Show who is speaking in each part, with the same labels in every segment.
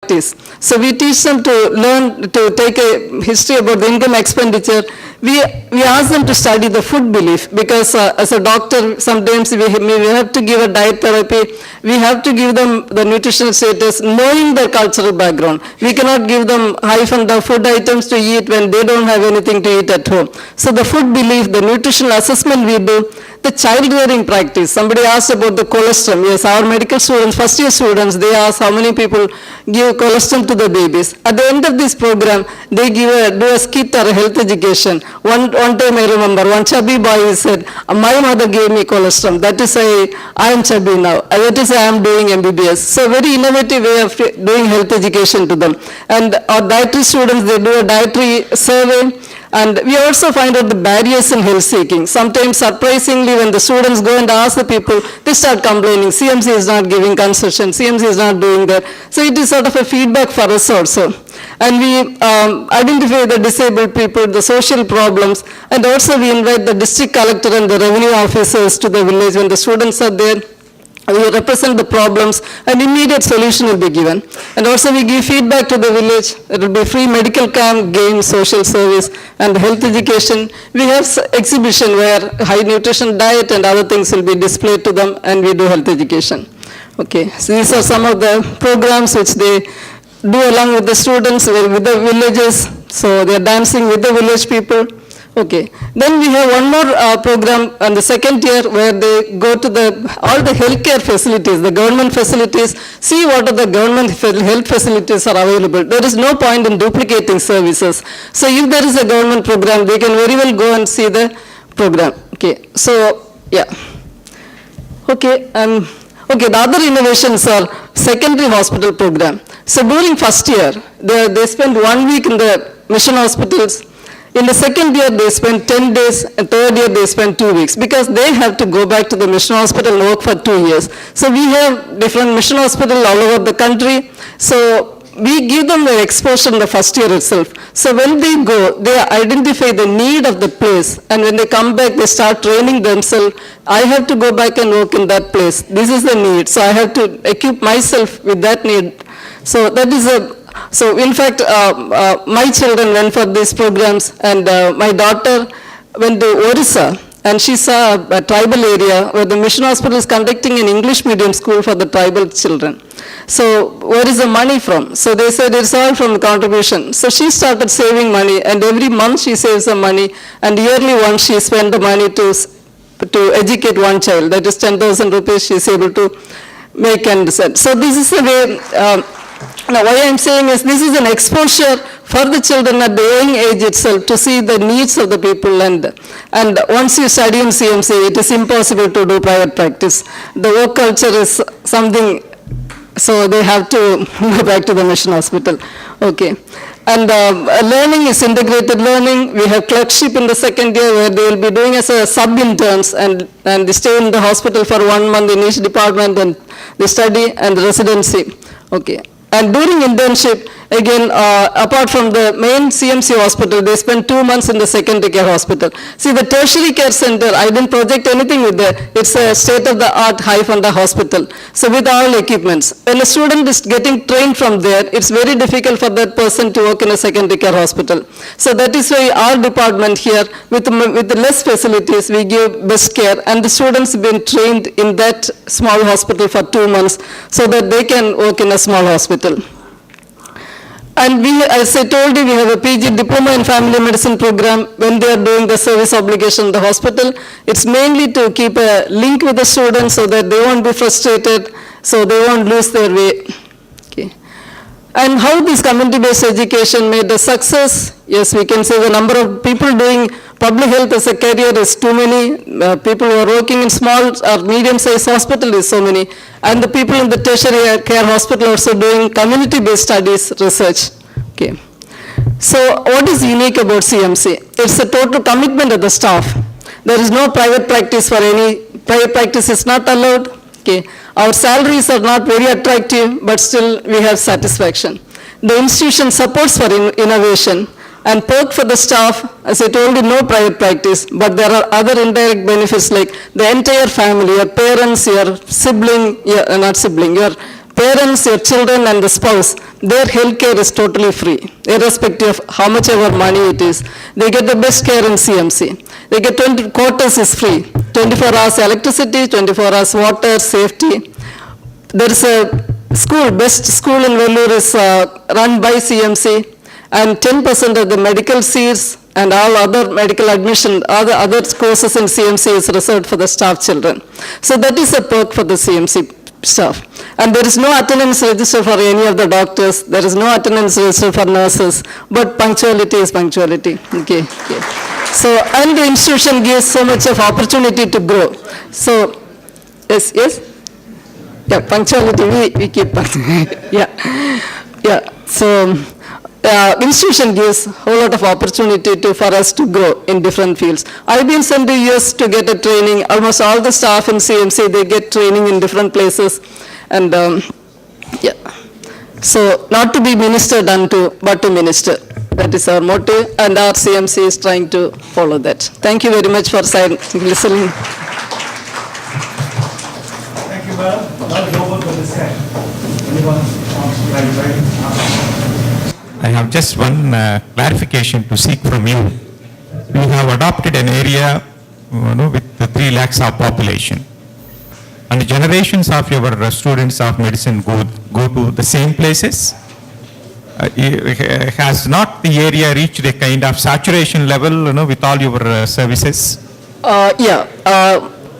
Speaker 1: practice. So we teach them to learn to take a history about the income expenditure. We ask them to study the food belief, because as a doctor, sometimes we have to give a diet therapy. We have to give them the nutritional status, knowing their cultural background. We cannot give them high-funda food items to eat when they don't have anything to eat at home. So the food belief, the nutritional assessment we do, the child rearing practice. Somebody asked about the colostrum. Yes, our medical students, first year students, they ask how many people give colostrum to the babies. At the end of this program, they do a skit or a health education. One time I remember, one chubby boy said, my mother gave me colostrum. That is why I am chubby now. That is why I am doing MBBS. So very innovative way of doing health education to them. And our dietary students, they do a dietary survey. And we also find out the barriers in health seeking. Sometimes, surprisingly, when the students go and ask the people, they start complaining, CMC is not giving concession, CMC is not doing that. So it is sort of a feedback for us also. And we identify the disabled people, the social problems, and also we invite the district collector and the revenue officers to the village. When the students are there, we represent the problems, and immediate solution will be given. And also we give feedback to the village. It will be free medical camp, games, social service, and health education. We have exhibition where high nutrition diet and other things will be displayed to them, and we do health education. Okay, so these are some of the programs which they do along with the students, with the villages. So they are dancing with the village people. Okay. Then we have one more program in the second year where they go to all the healthcare facilities, the government facilities, see what are the government health facilities are available. There is no point in duplicating services. So if there is a government program, they can very well go and see the program. Okay. So, yeah. Okay. Okay, the other innovations are secondary hospital program. So during first year, they spend 1 week in the mission hospitals. In the second year, they spend 10 days, and third year, they spend 2 weeks, because they have to go back to the mission hospital and work for 2 years. So we have different mission hospitals all over the country. So we give them the exposure in the first year itself. So when they go, they identify the need of the place, and when they come back, they start training themselves. I have to go back and work in that place. This is the need. So I have to equip myself with that need. So that is So in fact, my children went for these programs, and my daughter went to Orissa, and she saw a tribal area where the mission hospital is conducting an English medium school for the tribal children. So where is the money from? So they said it's all from contribution. So she started saving money, and every month she saves some money, and yearly once she spent the money to educate one child. That is 10,000 rupees she is able to make and send. So this is the way. Now, what I am saying is this is an exposure for the children at the young age itself to see the needs of the people, and once you study in CMC, it is impossible to do private practice. The work culture is something, so they have to go back to the mission hospital. Okay. And learning is integrated learning. We have clerkship in the second year where they will be doing as a sub-interns, and they stay in the hospital for 1 month in each department, and they study and residency. Okay. And during internship, again, apart from the main CMC hospital, they spend 2 months in the secondary care hospital. See, the tertiary care center, I didn't project anything with that. It's a state-of-the-art high-funda hospital. So with all equipments. When a student is getting trained from there, it's very difficult for that person to work in a secondary care hospital. So that is why our department here, with less facilities, we give best care. And the students have been trained in that small hospital for 2 months so that they can work in a small hospital. And we, as I told you, we have a PG Diploma in Family Medicine program. When they are doing the service obligation in the hospital, it's mainly to keep a link with the students so that they won't be frustrated, so they won't lose their way. Okay. And how this community-based education made a success? Yes, we can say the number of people doing public health as a career is too many. People who are working in small or medium-sized hospital is so many. And the people in the tertiary care hospital also doing community-based studies research. Okay. So what is unique about CMC? It's a total commitment of the staff. There is no private practice for any, private practice is not allowed. Okay. Our salaries are not very attractive, but still we have satisfaction. The institution supports for innovation. And perk for the staff, as I told you, no private practice, but there are other indirect benefits like the entire family, your parents, your sibling, not sibling, your parents, your children and the spouse, their health care is totally free, irrespective of how much ever money it is. They get the best care in CMC. They get 20 quarters is free, 24 hours electricity, 24 hours water, safety. There is a school, best school in Vellore is run by CMC, and 10% of the medical seats and all other medical admission, other courses in CMC is reserved for the staff children. So that is a perk for the CMC staff. And there is no attendance register for any of the doctors, there is no attendance register for nurses, but punctuality is punctuality. Okay. So, and the institution gives so much of opportunity to grow. So, yes? Yeah, punctuality, we keep yeah. So, institution gives a whole lot of opportunity for us to grow in different fields. I've been sent to US to get a training. Almost all the staff in CMC, they get training in different places. And yeah, so not to be ministered unto, but to minister. That is our motto, and our CMC is trying to follow that. Thank you very much for listening.
Speaker 2: Thank you, madam. Now it's over for this time. Anyone wants to clarify?
Speaker 3: I have just one clarification to seek from you. You have adopted an area, with the 3 lakhs of population, and generations of your students of medicine go to the same places. Has not the area reached a kind of saturation level, with all your services?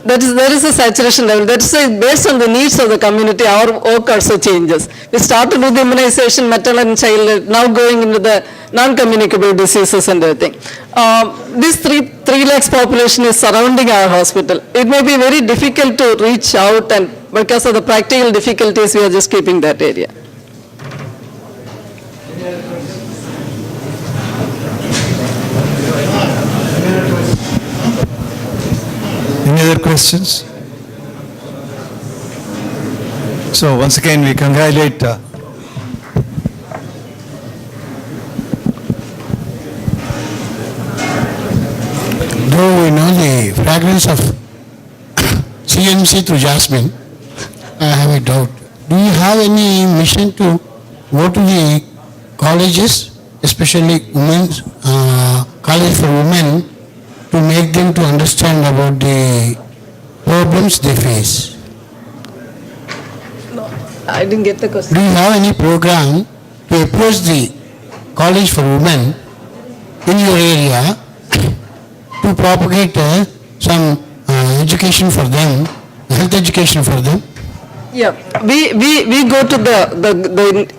Speaker 1: There is a saturation level. That is based on the needs of the community, our work also changes. We started with immunization, maternal and child, now going into the non-communicable diseases and everything. This 3 lakhs population is surrounding our hospital. It may be very difficult to reach out, and because of the practical difficulties, we are just keeping that area.
Speaker 2: Any other questions? So once again, we congratulate
Speaker 4: though we know the fragrance of CMC through Jasmine, I have a doubt. Do you have any mission to go to the colleges, especially women's college for women, to make them to understand about the problems they face?
Speaker 1: No, I didn't get the question.
Speaker 4: Do you have any program to approach the college for women in your area to propagate some education for them, health education for them?
Speaker 1: Yeah, we go to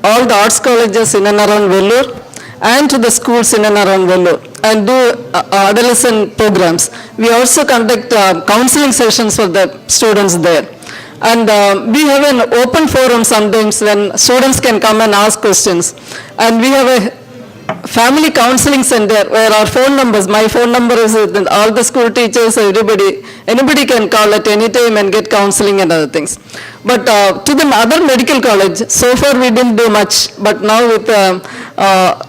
Speaker 1: all the arts colleges in and around Vellore and to the schools in and around Vellore and do adolescent programs. We also conduct counseling sessions for the students there. And we have an open forum sometimes when students can come and ask questions. And we have a family counseling center where our phone numbers, my phone number is with all the school teachers, anybody can call at any time and get counseling and other things. But to the other medical college, so far we didn't do much, but now with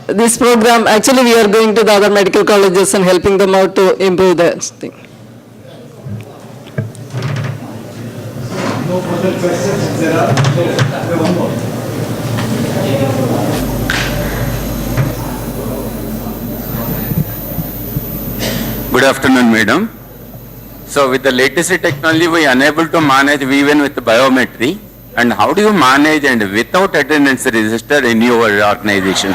Speaker 1: this program, actually we are going to the other medical colleges and helping them out to improve their thing.
Speaker 2: No further questions. There are one more.
Speaker 5: Good afternoon, madam. So with the latest technology, we are unable to manage even with biometry. And how do you manage and without attendance register in your organization?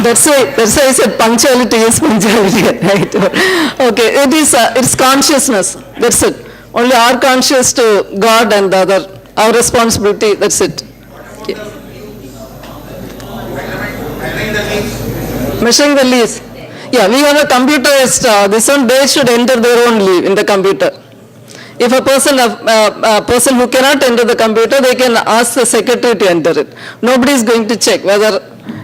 Speaker 1: That's why I said punctuality is punctuality, right? Okay, it's consciousness, that's it. Only our conscious to God and the other, our responsibility, that's it. Okay. Measuring the leaves. Yeah, we have a computerist, this one, they should enter their own leave in the computer. If a person who cannot enter the computer, they can ask the secretary to enter it. Nobody is going to check whether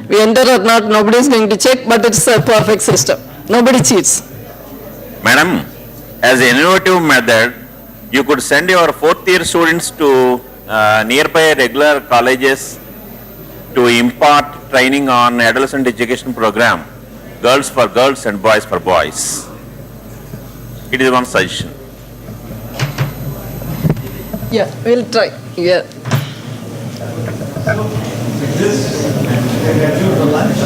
Speaker 1: we enter or not, nobody is going to check, but it's a perfect system. Nobody cheats.
Speaker 5: Madam, as an innovative method, you could send your 4th year students to nearby regular colleges to impart training on adolescent education program, girls for girls and boys for boys. It is one suggestion.
Speaker 1: Yeah, we'll try. Yeah.
Speaker 2: this, they get you for lunch.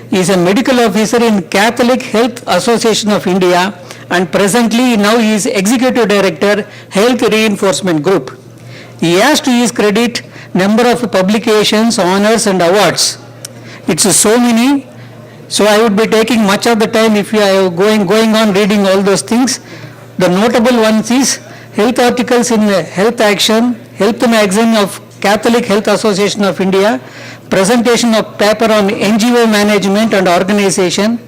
Speaker 6: He is a medical officer in Catholic Health Association of India and presently now he is Executive Director, Health Reinforcement Group. He has to his credit number of publications, honors and awards. It's so many, so I would be taking much of the time if you are going on reading all those things. The notable ones is health articles in Health Action, Health Magazine of Catholic Health Association of India, presentation of paper on NGO management and organization.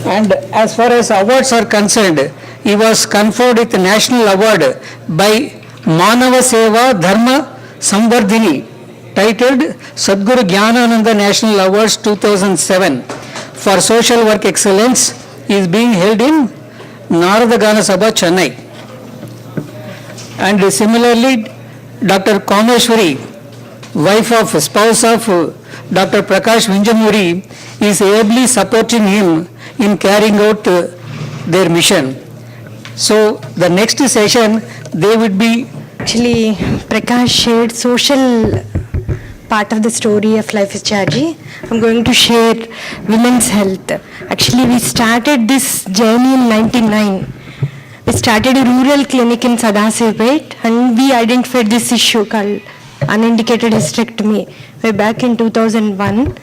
Speaker 6: And as far as awards are concerned, he was conferred with the National Award by Manava Seva Dharma Samvardhini, titled Sadguru Jnanananda National Awards 2007 for social work excellence, is being held in Narada Gana Sabha, Chennai. And similarly, Dr. Kameshwari, spouse of Dr. Prakash Vinjamuri, is ably supporting him in carrying out their mission. So the next session, they would be.
Speaker 7: Actually, Prakash shared social part of the story of Life is Chargy. I'm going to share women's health. Actually, we started this journey in 99. We started a rural clinic in Sadasivpet and we identified this issue called unindicated hysterectomy way back in 2001.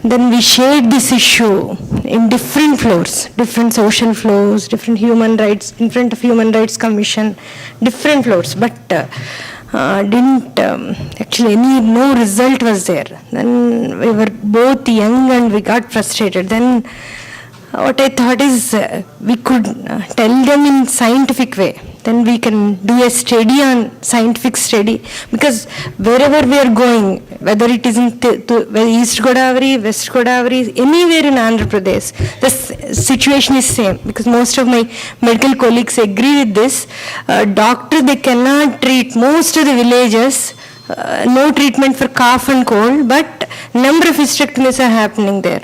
Speaker 7: Then we shared this issue in different floors, different social floors, different human rights, in front of Human Rights Commission, different floors, but actually no result was there. Then we were both young and we got frustrated. Then what I thought is we could tell them in scientific way. Then we can do a study on scientific study, because wherever we are going, whether it is in East Godavari, West Godavari, anywhere in Andhra Pradesh, the situation is same, because most of my medical colleagues agree with this. Doctors, they cannot treat most of the villages, no treatment for cough and cold, but number of hysterectomies are happening there.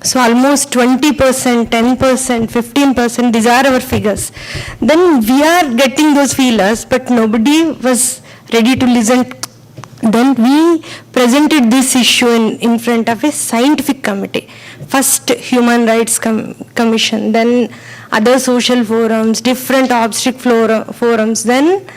Speaker 7: So almost 20%, 10%, 15%, these are our figures. Then we are getting those feelers, but nobody was ready to listen. Then we presented this issue in front of a scientific committee. First Human Rights Commission, then other social forums, different obstetric forums. Then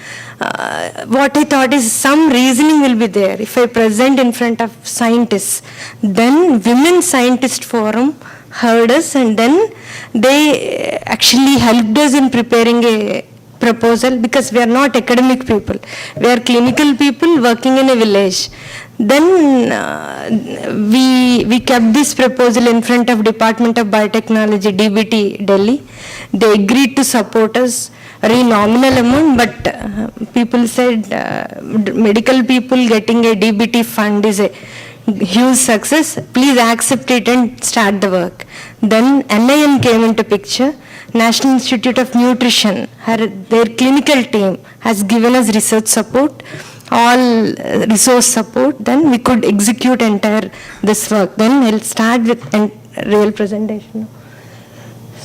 Speaker 7: what I thought is some reasoning will be there if I present in front of scientists. Then Women Scientist Forum heard us and then they actually helped us in preparing a proposal, because we are not academic people. We are clinical people working in a village. Then we kept this proposal in front of Department of Biotechnology, DBT, Delhi. They agreed to support us, very nominal amount, but people said medical people getting a DBT fund is a huge success. Please accept it and start the work. Then NIN came into picture. National Institute of Nutrition, their clinical team has given us research support, all resource support. Then we could execute entire this work. Then I'll start with a real presentation.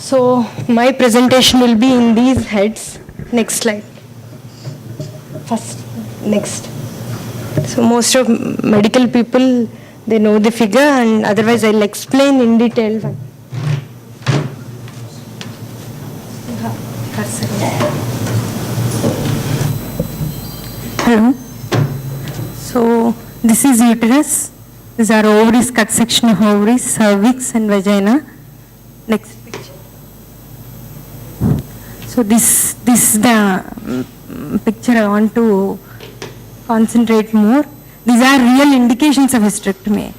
Speaker 7: So my presentation will be in these heads. Next slide. First, next. So most of medical people, they know the figure, and otherwise I'll explain in detail. Hello. So this is uterus. These are ovaries, cut section of ovaries, cervix and vagina. Next picture. So this is the picture I want to concentrate more. These are real indications of hysterectomy.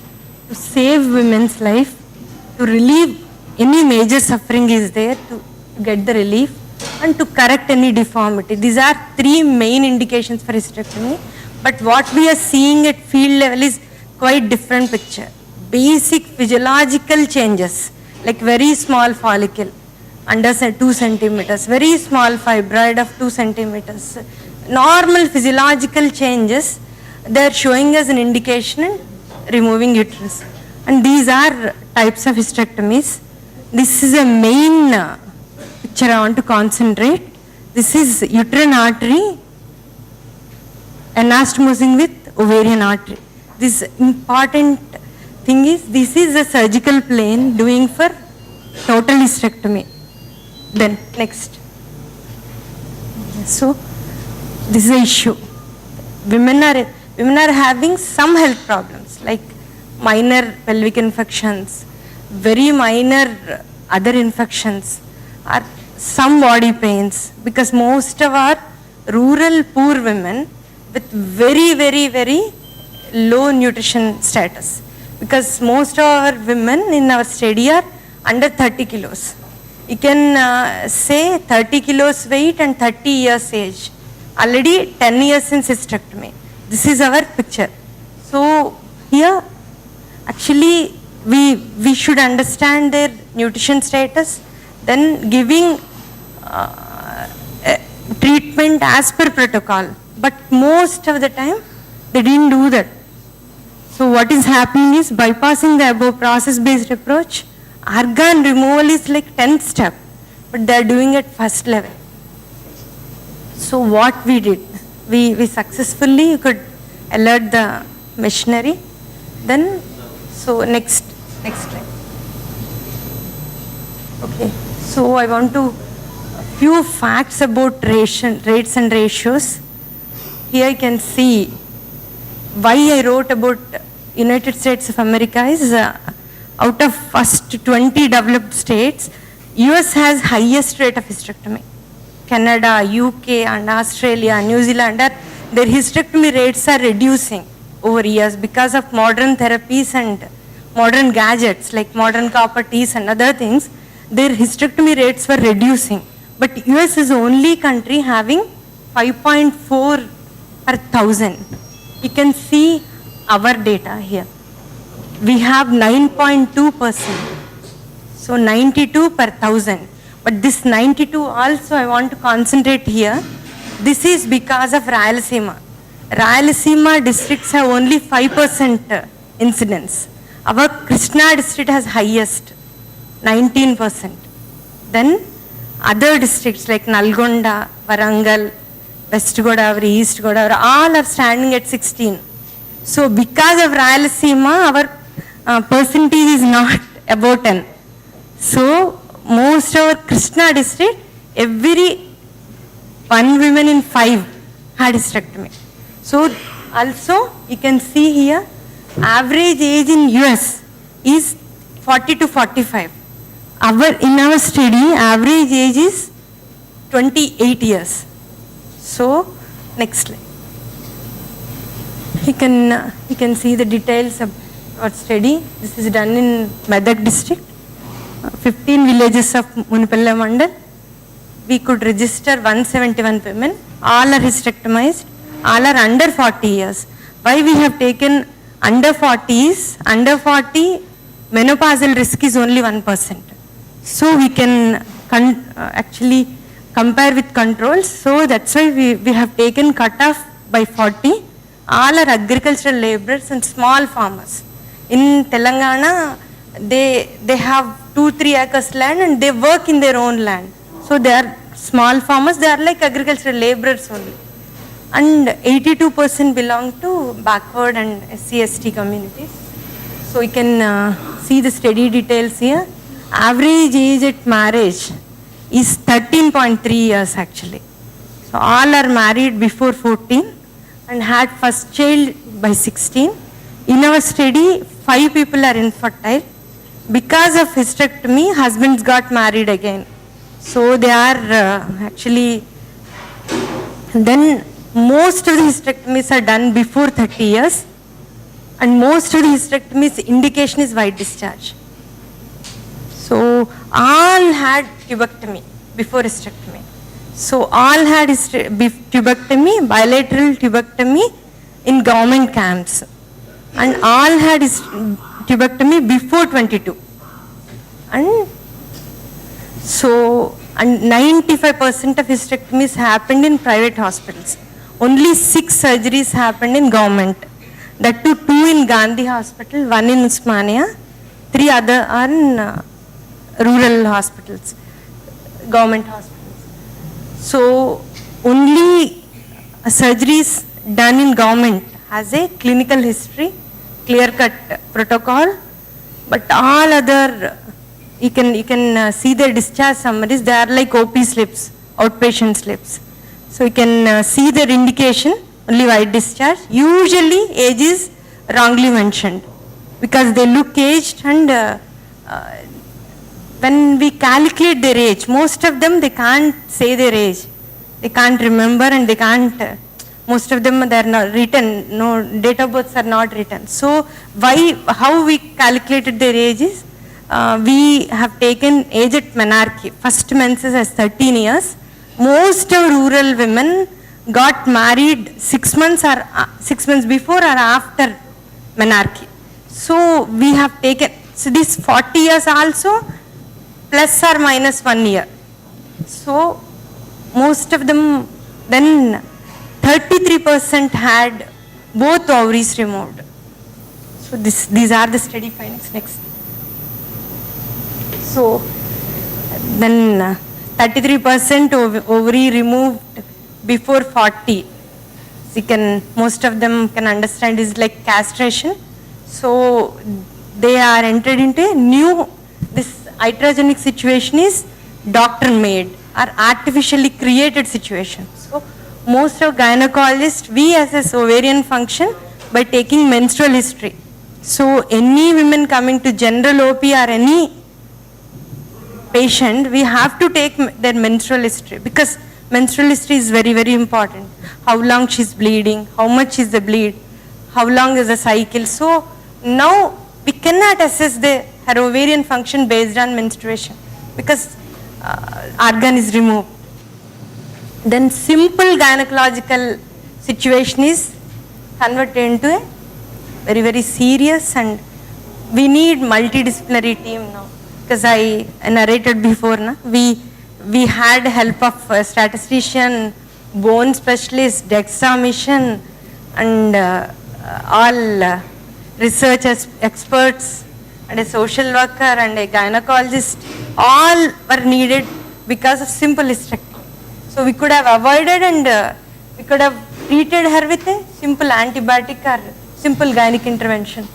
Speaker 7: To save women's life, to relieve any major suffering is there, to get the relief, and to correct any deformity. These are three main indications for hysterectomy. But what we are seeing at field level is quite different picture. Basic physiological changes, like very small follicle, under 2 centimeters, very small fibroid of 2 centimeters. Normal physiological changes, they are showing us an indication in removing uterus. And these are types of hysterectomies. This is a main picture I want to concentrate. This is uterine artery anastomosing with ovarian artery. This important thing is, this is a surgical plane doing for total hysterectomy. Then next. So this is the issue. Women are having some health problems like minor pelvic infections, very minor other infections, or some body pains, because most of our rural poor women with very, very, very low nutrition status, because most of our women in our study are under 30 kilos. You can say 30 kilos weight and 30 years age. Already 10 years in hysterectomy. This is our picture. So here actually we should understand their nutrition status, then giving treatment as per protocol. But most of the time they didn't do that. So what is happening is, bypassing the above process-based approach, organ removal is like 10th step, but they are doing it first level. So what we did, we successfully could alert the machinery. Then, so next slide. Okay, so I want to, a few facts about rates and ratios. Here you can see why I wrote about United States of America is out of first 20 developed states, US has highest rate of hysterectomy. Canada, UK and Australia, New Zealand, their hysterectomy rates are reducing over years because of modern therapies and modern gadgets like modern copper tees and other things. Their hysterectomy rates were reducing. But US is the only country having 5.4 per thousand. You can see our data here. We have 9.2%. So 92 per thousand. But this 92 also I want to concentrate here. This is because of Rayalaseema. Rayalaseema districts have only 5% incidence. Our Krishna district has highest, 19%. Then other districts like Nalgonda, Varangal, West Godavari, East Godavari, all are standing at 16. So because of Rayalaseema, our percentage is not about 10. So most of our Krishna district, every 1 woman in 5 had hysterectomy. So also you can see here, average age in US is 40 to 45. In our study, average age is 28 years. So next slide. You can see the details of our study. This is done in Medak district. 15 villages of Munipalla Mandal. We could register 171 women. All are hysterectomized. All are under 40 years. Why we have taken under 40 is, under 40 menopausal risk is only 1%. So we can actually compare with controls. So that's why we have taken cutoff by 40. All are agricultural laborers and small farmers. In Telangana, they have 2-3 acres land and they work in their own land. So they are small farmers, they are like agricultural laborers only. And 82% belong to backward and SC/ST communities. So you can see the study details here. Average age at marriage is 13.3 years actually. So all are married before 14 and had first child by 16. In our study, 5 people are infertile. Because of hysterectomy, husbands got married again. So they are actually, then most of the hysterectomies are done before 30 years and most of the hysterectomies indication is white discharge. So all had tubectomy before hysterectomy. So all had tubectomy, bilateral tubectomy in government camps and all had tubectomy before 22. And so, and 95% of hysterectomies happened in private hospitals. Only 6 surgeries happened in government. That too, 2 in Gandhi Hospital, 1 in Usmania, 3 other are in rural hospitals, government hospitals. So, only surgeries done in government has a clinical history, clear-cut protocol, but all other, you can see their discharge summaries, they are like OP slips, outpatient slips. So you can see their indication, only white discharge. Usually age is wrongly mentioned because they look aged and when we calculate their age, most of them they can't say their age. They can't remember and they can't, most of them they are not written, no date of births are not written. So how we calculated their age is, we have taken age at menarche, first menses as 13 years. Most of rural women got married 6 months before or after menarche. So we have taken, so this 40 years also plus or minus 1 year. So most of them, then 33% had both ovaries removed. So these are the study findings. Next. So then 33% ovary removed before 40. So most of them can understand is like castration. So they are entered into a new, this iatrogenic situation is doctor made or artificially created situation. So most of gynecologists, we assess ovarian function by taking menstrual history. So any women coming to general OP or any patient, we have to take their menstrual history because menstrual history is very, very important. How long she's bleeding, how much is the bleed, how long is the cycle. So now we cannot assess her ovarian function based on menstruation because organ is removed. Then simple gynecological situation is converted into a very, very serious, and we need multidisciplinary team now. Because I narrated before, we had help of a statistician, bone specialist, DEXA mission, and all research experts, and a social worker and a gynecologist, all were needed because of simple hysterectomy. So we could have avoided and we could have treated her with a simple antibiotic or simple gynec intervention.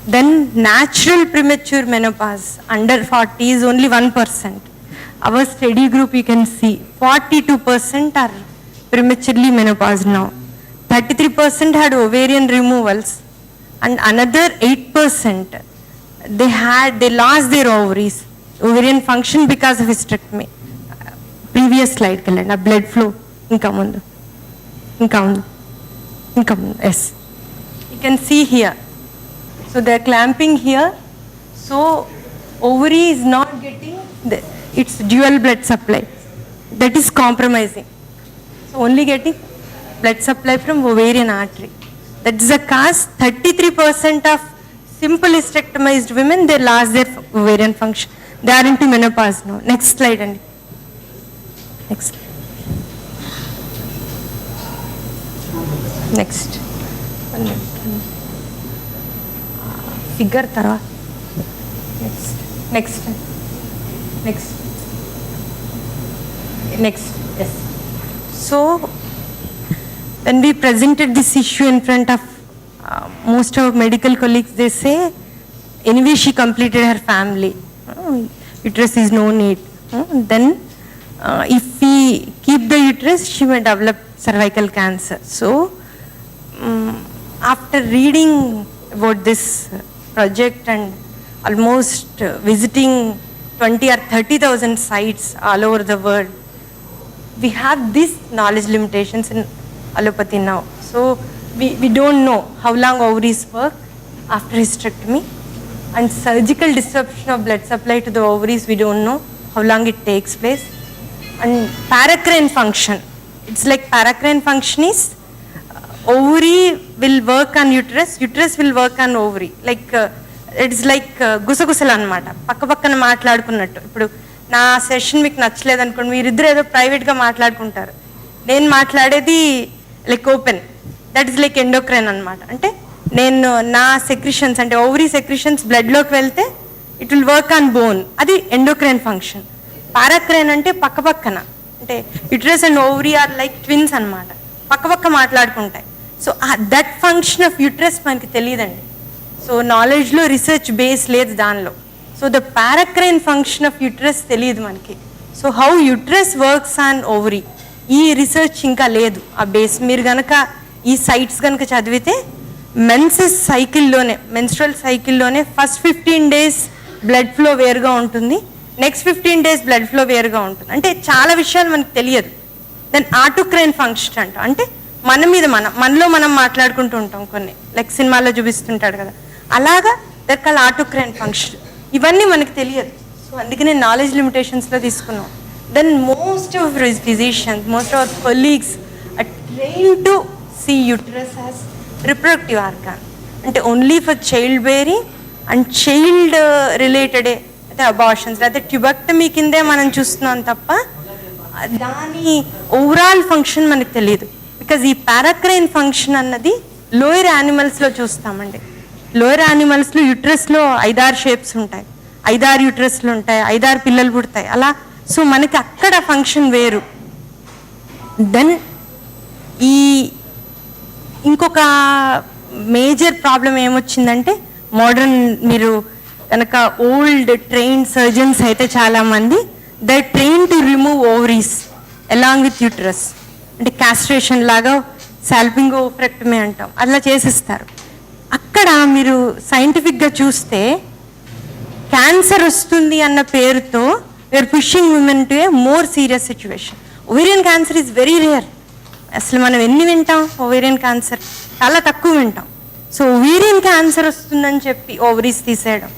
Speaker 7: Then natural premature menopause under 40 is only 1%. Our study group you can see 42% are prematurely menopause now. 33% had ovarian removals and another 8% they lost their ovaries, ovarian function because of hysterectomy. Previous slide kalenda, blood flow inka mundu. Yes. You can see here. So they are clamping here. So ovary is not getting its dual blood supply. That is compromising. So only getting blood supply from ovarian artery. That is the cause 33% of simple hysterectomized women, they lost their ovarian function. They are into menopause now. Next slide, Andy. Next. Next. Figure tarva. Next. Next. Yes. So, when we presented this issue in front of most of our medical colleagues, they say, anyway, she completed her family. Uterus is no need. Then, if we keep the uterus, she may develop cervical cancer. So, after reading about this project and almost visiting 20 or 30,000 sites all over the world, we have these knowledge limitations in allopathy now. So we don't know how long ovaries work after hysterectomy, and surgical disruption of blood supply to the ovaries, we don't know how long it takes place. And paracrine function, it's like paracrine function is ovary will work on uterus, uterus will work on ovary. Like it's like గుసగుసలు అనమాట, పక్క పక్కన మాట్లాడుకున్నట్టు. ఇప్పుడు నా session మీకు నచ్చలేదు అనుకోండి, మీరిద్దరు ఏదో ప్రైవేట్గా మాట్లాడుకుంటారు, నేను మాట్లాడేది like open, that is like endocrine అనమాట. అంటే నేను నా సెక్రిషన్స్ అంటే ఓవరీ సెక్రిషన్స్ బ్లడ్లోకి వెళ్తే it will work on bone, అది ఎండోక్రైన్ ఫంక్షన్. పారాక్రైన్ అంటే పక్క పక్కన, అంటే uterus and ovary are like twins అనమాట, పక్క పక్క మాట్లాడుకుంటాయి. So that function of uterus మనకి తెలియదండి. సో నాలెడ్జ్లో రీసెర్చ్ బేస్ లేదు దానిలో. So the paracrine function of uterus తెలియదు మనకి. So how uterus works on ovary, ఈ రీసెర్చ్ ఇంకా లేదు ఆ బేస్. మీరు కనుక ఈ సైట్స్ కనుక చదివితే మెన్సెస్ సైకిల్లోనే, మెన్స్ట్రల్ సైకిల్లోనే ఫస్ట్ 15 days బ్లడ్ ఫ్లో వేరుగా ఉంటుంది, నెక్స్ట్ 15 days బ్లడ్ ఫ్లో వేరుగా ఉంటుంది. అంటే చాలా విషయాలు మనకు తెలియదు. దెన్ ఆటోక్రైన్ ఫంక్షన్ అంటాం, అంటే మన మీద మనలో మనం మాట్లాడుకుంటూ ఉంటాం కొన్ని, లైక్ సినిమాలో చూపిస్తుంటాడు కదా, అలాగా దట్ ఆటోక్రైన్ ఫంక్షన్. ఇవన్నీ మనకు తెలియదు. సో అందుకనే నాలెడ్జ్ లిమిటేషన్స్లో తీసుకున్నాం. Then most of physicians, most of colleagues are train to see uterus as reproductive organ, అంటే only for child bearing and child రిలేటెడే, అయితే అబార్షన్స్ లేదా ట్యూబెక్టమీ కిందే మనం చూస్తున్నాం తప్ప దాని ఓవరాల్ ఫంక్షన్ మనకు తెలియదు. బికాజ్ ఈ పారాక్రైన్ ఫంక్షన్ అన్నది లోయర్ యానిమల్స్లో చూస్తామండి. లోయర్ యానిమల్స్లో యుట్రస్లో 5-6 షేప్స్ ఉంటాయి, 5-6 యుట్రస్లు ఉంటాయి, 5-6 పిల్లలు పుడతాయి అలా. సో మనకి అక్కడ ఫంక్షన్ వేరు. దెన్ ఈ ఇంకొక మేజర్ ప్రాబ్లం ఏమొచ్చిందంటే, మోడర్న్ మీరు కనుక ఓల్డ్ ట్రైన్ సర్జన్స్ అయితే చాలామంది they train to remove ovaries along with uterus, అంటే క్యాస్ట్రేషన్ లాగా సాల్పింగోఫ్రెక్టమీ అంటాం, అలా చేసిస్తారు. అక్కడ మీరు సైంటిఫిక్గా చూస్తే క్యాన్సర్ వస్తుంది అన్న పేరుతో we're pushing women to a more serious situation. Ovarian cancer is very rare. అసలు మనం ఎన్ని వింటాం ఓవేరియన్ క్యాన్సర్? చాలా తక్కువ వింటాం. సో ఓవేరియన్ క్యాన్సర్ వస్తుందని చెప్పి ఓవరీస్ తీసేయడం,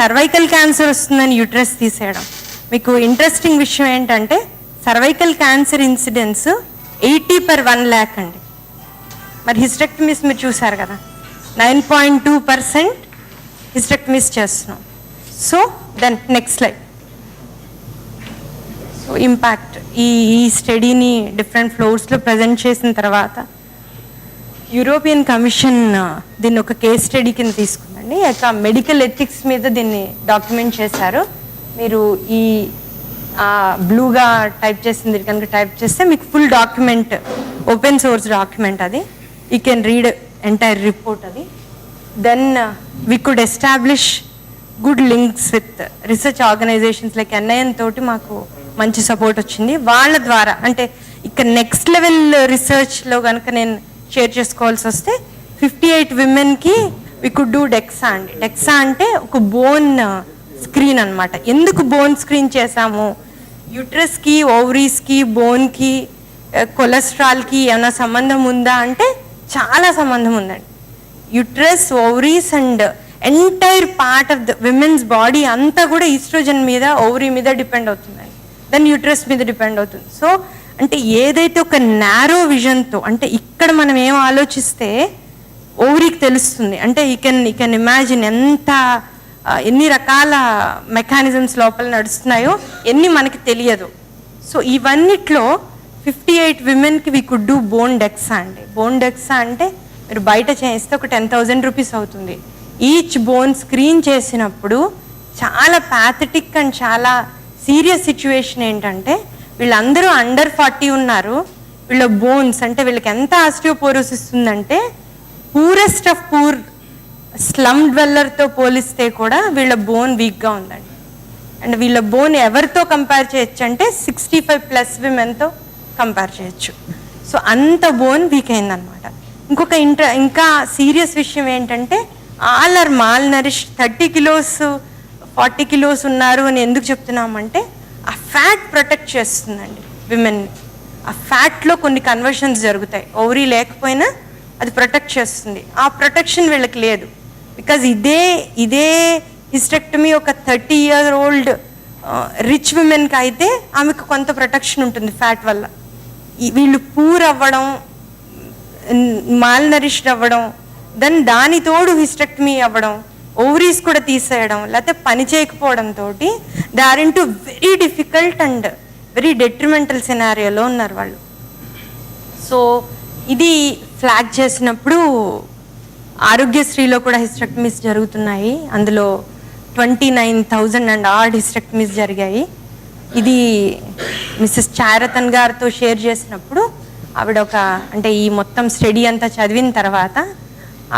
Speaker 7: సర్వైకల్ క్యాన్సర్ వస్తుందని యూట్రస్ తీసేయడం. మీకు ఇంట్రెస్టింగ్ విషయం ఏంటంటే సర్వైకల్ క్యాన్సర్ ఇన్సిడెన్స్ 80/1 lakh అండి. మరి హిస్టెక్టమీస్ మీరు చూసారు కదా, 9.2% హిస్టెక్టమీస్ చేస్తున్నాం. So then next slide. So impact ఈ స్టడీని డిఫరెంట్ ఫ్లోర్స్లో ప్రజెంట్ చేసిన తర్వాత యూరోపియన్ కమిషన్ దీన్ని ఒక కేస్ స్టడీ కింద తీసుకుందండి. ఒక మెడికల్ ఎథిక్స్ మీద దీన్ని డాక్యుమెంట్ చేశారు. మీరు ఈ బ్లూగా టైప్ చేసింది కనుక టైప్ చేస్తే మీకు full document, open source document అది, you can read entire report అది. Then we could establish good links with research organizations like NIN తోటి మాకు మంచి సపోర్ట్ వచ్చింది. వాళ్ళ ద్వారా అంటే ఇక్కడ నెక్స్ట్ లెవెల్ రీసెర్చ్లో కనుక నేను షేర్ చేసుకోవాల్సి వస్తే 58 womenకి వీ కుడ్ డూ డెక్సా అండి. డెక్సా అంటే ఒక బోన్ స్క్రీన్ అనమాట. ఎందుకు బోన్ స్క్రీన్ చేశాము? యూట్రస్కి, ఓవరీస్కి, బోన్కి, కొలెస్ట్రాల్కి ఏమైనా సంబంధం ఉందా అంటే చాలా సంబంధం ఉందండి. Uterus, ovaries and entire part of the women's body అంతా కూడా ఈస్ట్రోజన్ మీద, ఓవరీ మీద డిపెండ్ అవుతుందండి, దెన్ యూట్రస్ మీద డిపెండ్ అవుతుంది. సో అంటే ఏదైతే ఒక నారో విజన్తో, అంటే ఇక్కడ మనం ఏం ఆలోచిస్తే ఓవరీకి తెలుస్తుంది, అంటే యూ కెన్ ఇమాజిన్ ఎన్ని రకాల మెకానిజమ్స్ లోపల నడుస్తున్నాయో ఎన్ని మనకి తెలియదు. సో ఇవన్నిట్లో 58 womenకి we could do bone dexa అండి. బోన్ డెక్సా అంటే మీరు బయట చేస్తే ఒక 10,000 rupees అవుతుంది. ఈచ్ బోన్ స్క్రీన్ చేసినప్పుడు చాలా ప్యాథటిక్ అండ్ చాలా సీరియస్ సిచ్యువేషన్ ఏంటంటే వీళ్ళందరూ అండర్ 40 ఉన్నారు. వీళ్ళ బోన్స్ అంటే వీళ్ళకి ఎంత ఆస్టియోపోరోసిస్ ఉందంటే పూరెస్ట్ ఆఫ్ పూర్ స్లమ్ డ్వెల్లర్తో పోలిస్తే కూడా వీళ్ళ బోన్ వీక్గా ఉందండి. అండ్ వీళ్ళ బోన్ ఎవరితో కంపేర్ చేయొచ్చు అంటే 65+ విమెన్తో కంపేర్ చేయొచ్చు. సో అంత బోన్ వీక్ అయిందనమాట. ఇంకా సీరియస్ విషయం ఏంటంటే all are malnourish. 30 kilos 40 kilos ఉన్నారు అని ఎందుకు చెప్తున్నామంటే ఆ ఫ్యాట్ ప్రొటెక్ట్ చేస్తుందండి విమెన్ని. ఆ ఫ్యాట్లో కొన్ని కన్వర్షన్స్ జరుగుతాయి, ఓవరీ లేకపోయినా అది ప్రొటెక్ట్ చేస్తుంది. ఆ ప్రొటెక్షన్ వీళ్ళకి లేదు. బికాజ్ ఇదే హిస్టెక్టమీ ఒక 30-year-old రిచ్ విమెన్కి అయితే ఆమెకు కొంత ప్రొటెక్షన్ ఉంటుంది ఫ్యాట్ వల్ల. వీళ్ళు పూర్ అవ్వడం, మాల్ నరిష్డ్ అవ్వడం, దెన్ దాని తోడు హిస్టెక్టమీ అవ్వడం, ఓవరీస్ కూడా తీసేయడం, లేకపోతే పని చేయకపోవడంతో they are into very difficult and very detrimental సినారియోలో ఉన్నారు వాళ్ళు. సో ఇది ఫ్లాగ్ చేసినప్పుడు ఆరోగ్యశ్రీలో కూడా హిస్టెక్టమీస్ జరుగుతున్నాయి. అందులో 29,000 and odd హిస్టెక్టమీస్ జరిగాయి. ఇది మిస్సెస్ చారతన్ గారితో షేర్ చేసినప్పుడు ఆవిడ అంటే ఈ మొత్తం స్టడీ అంతా చదివిన తర్వాత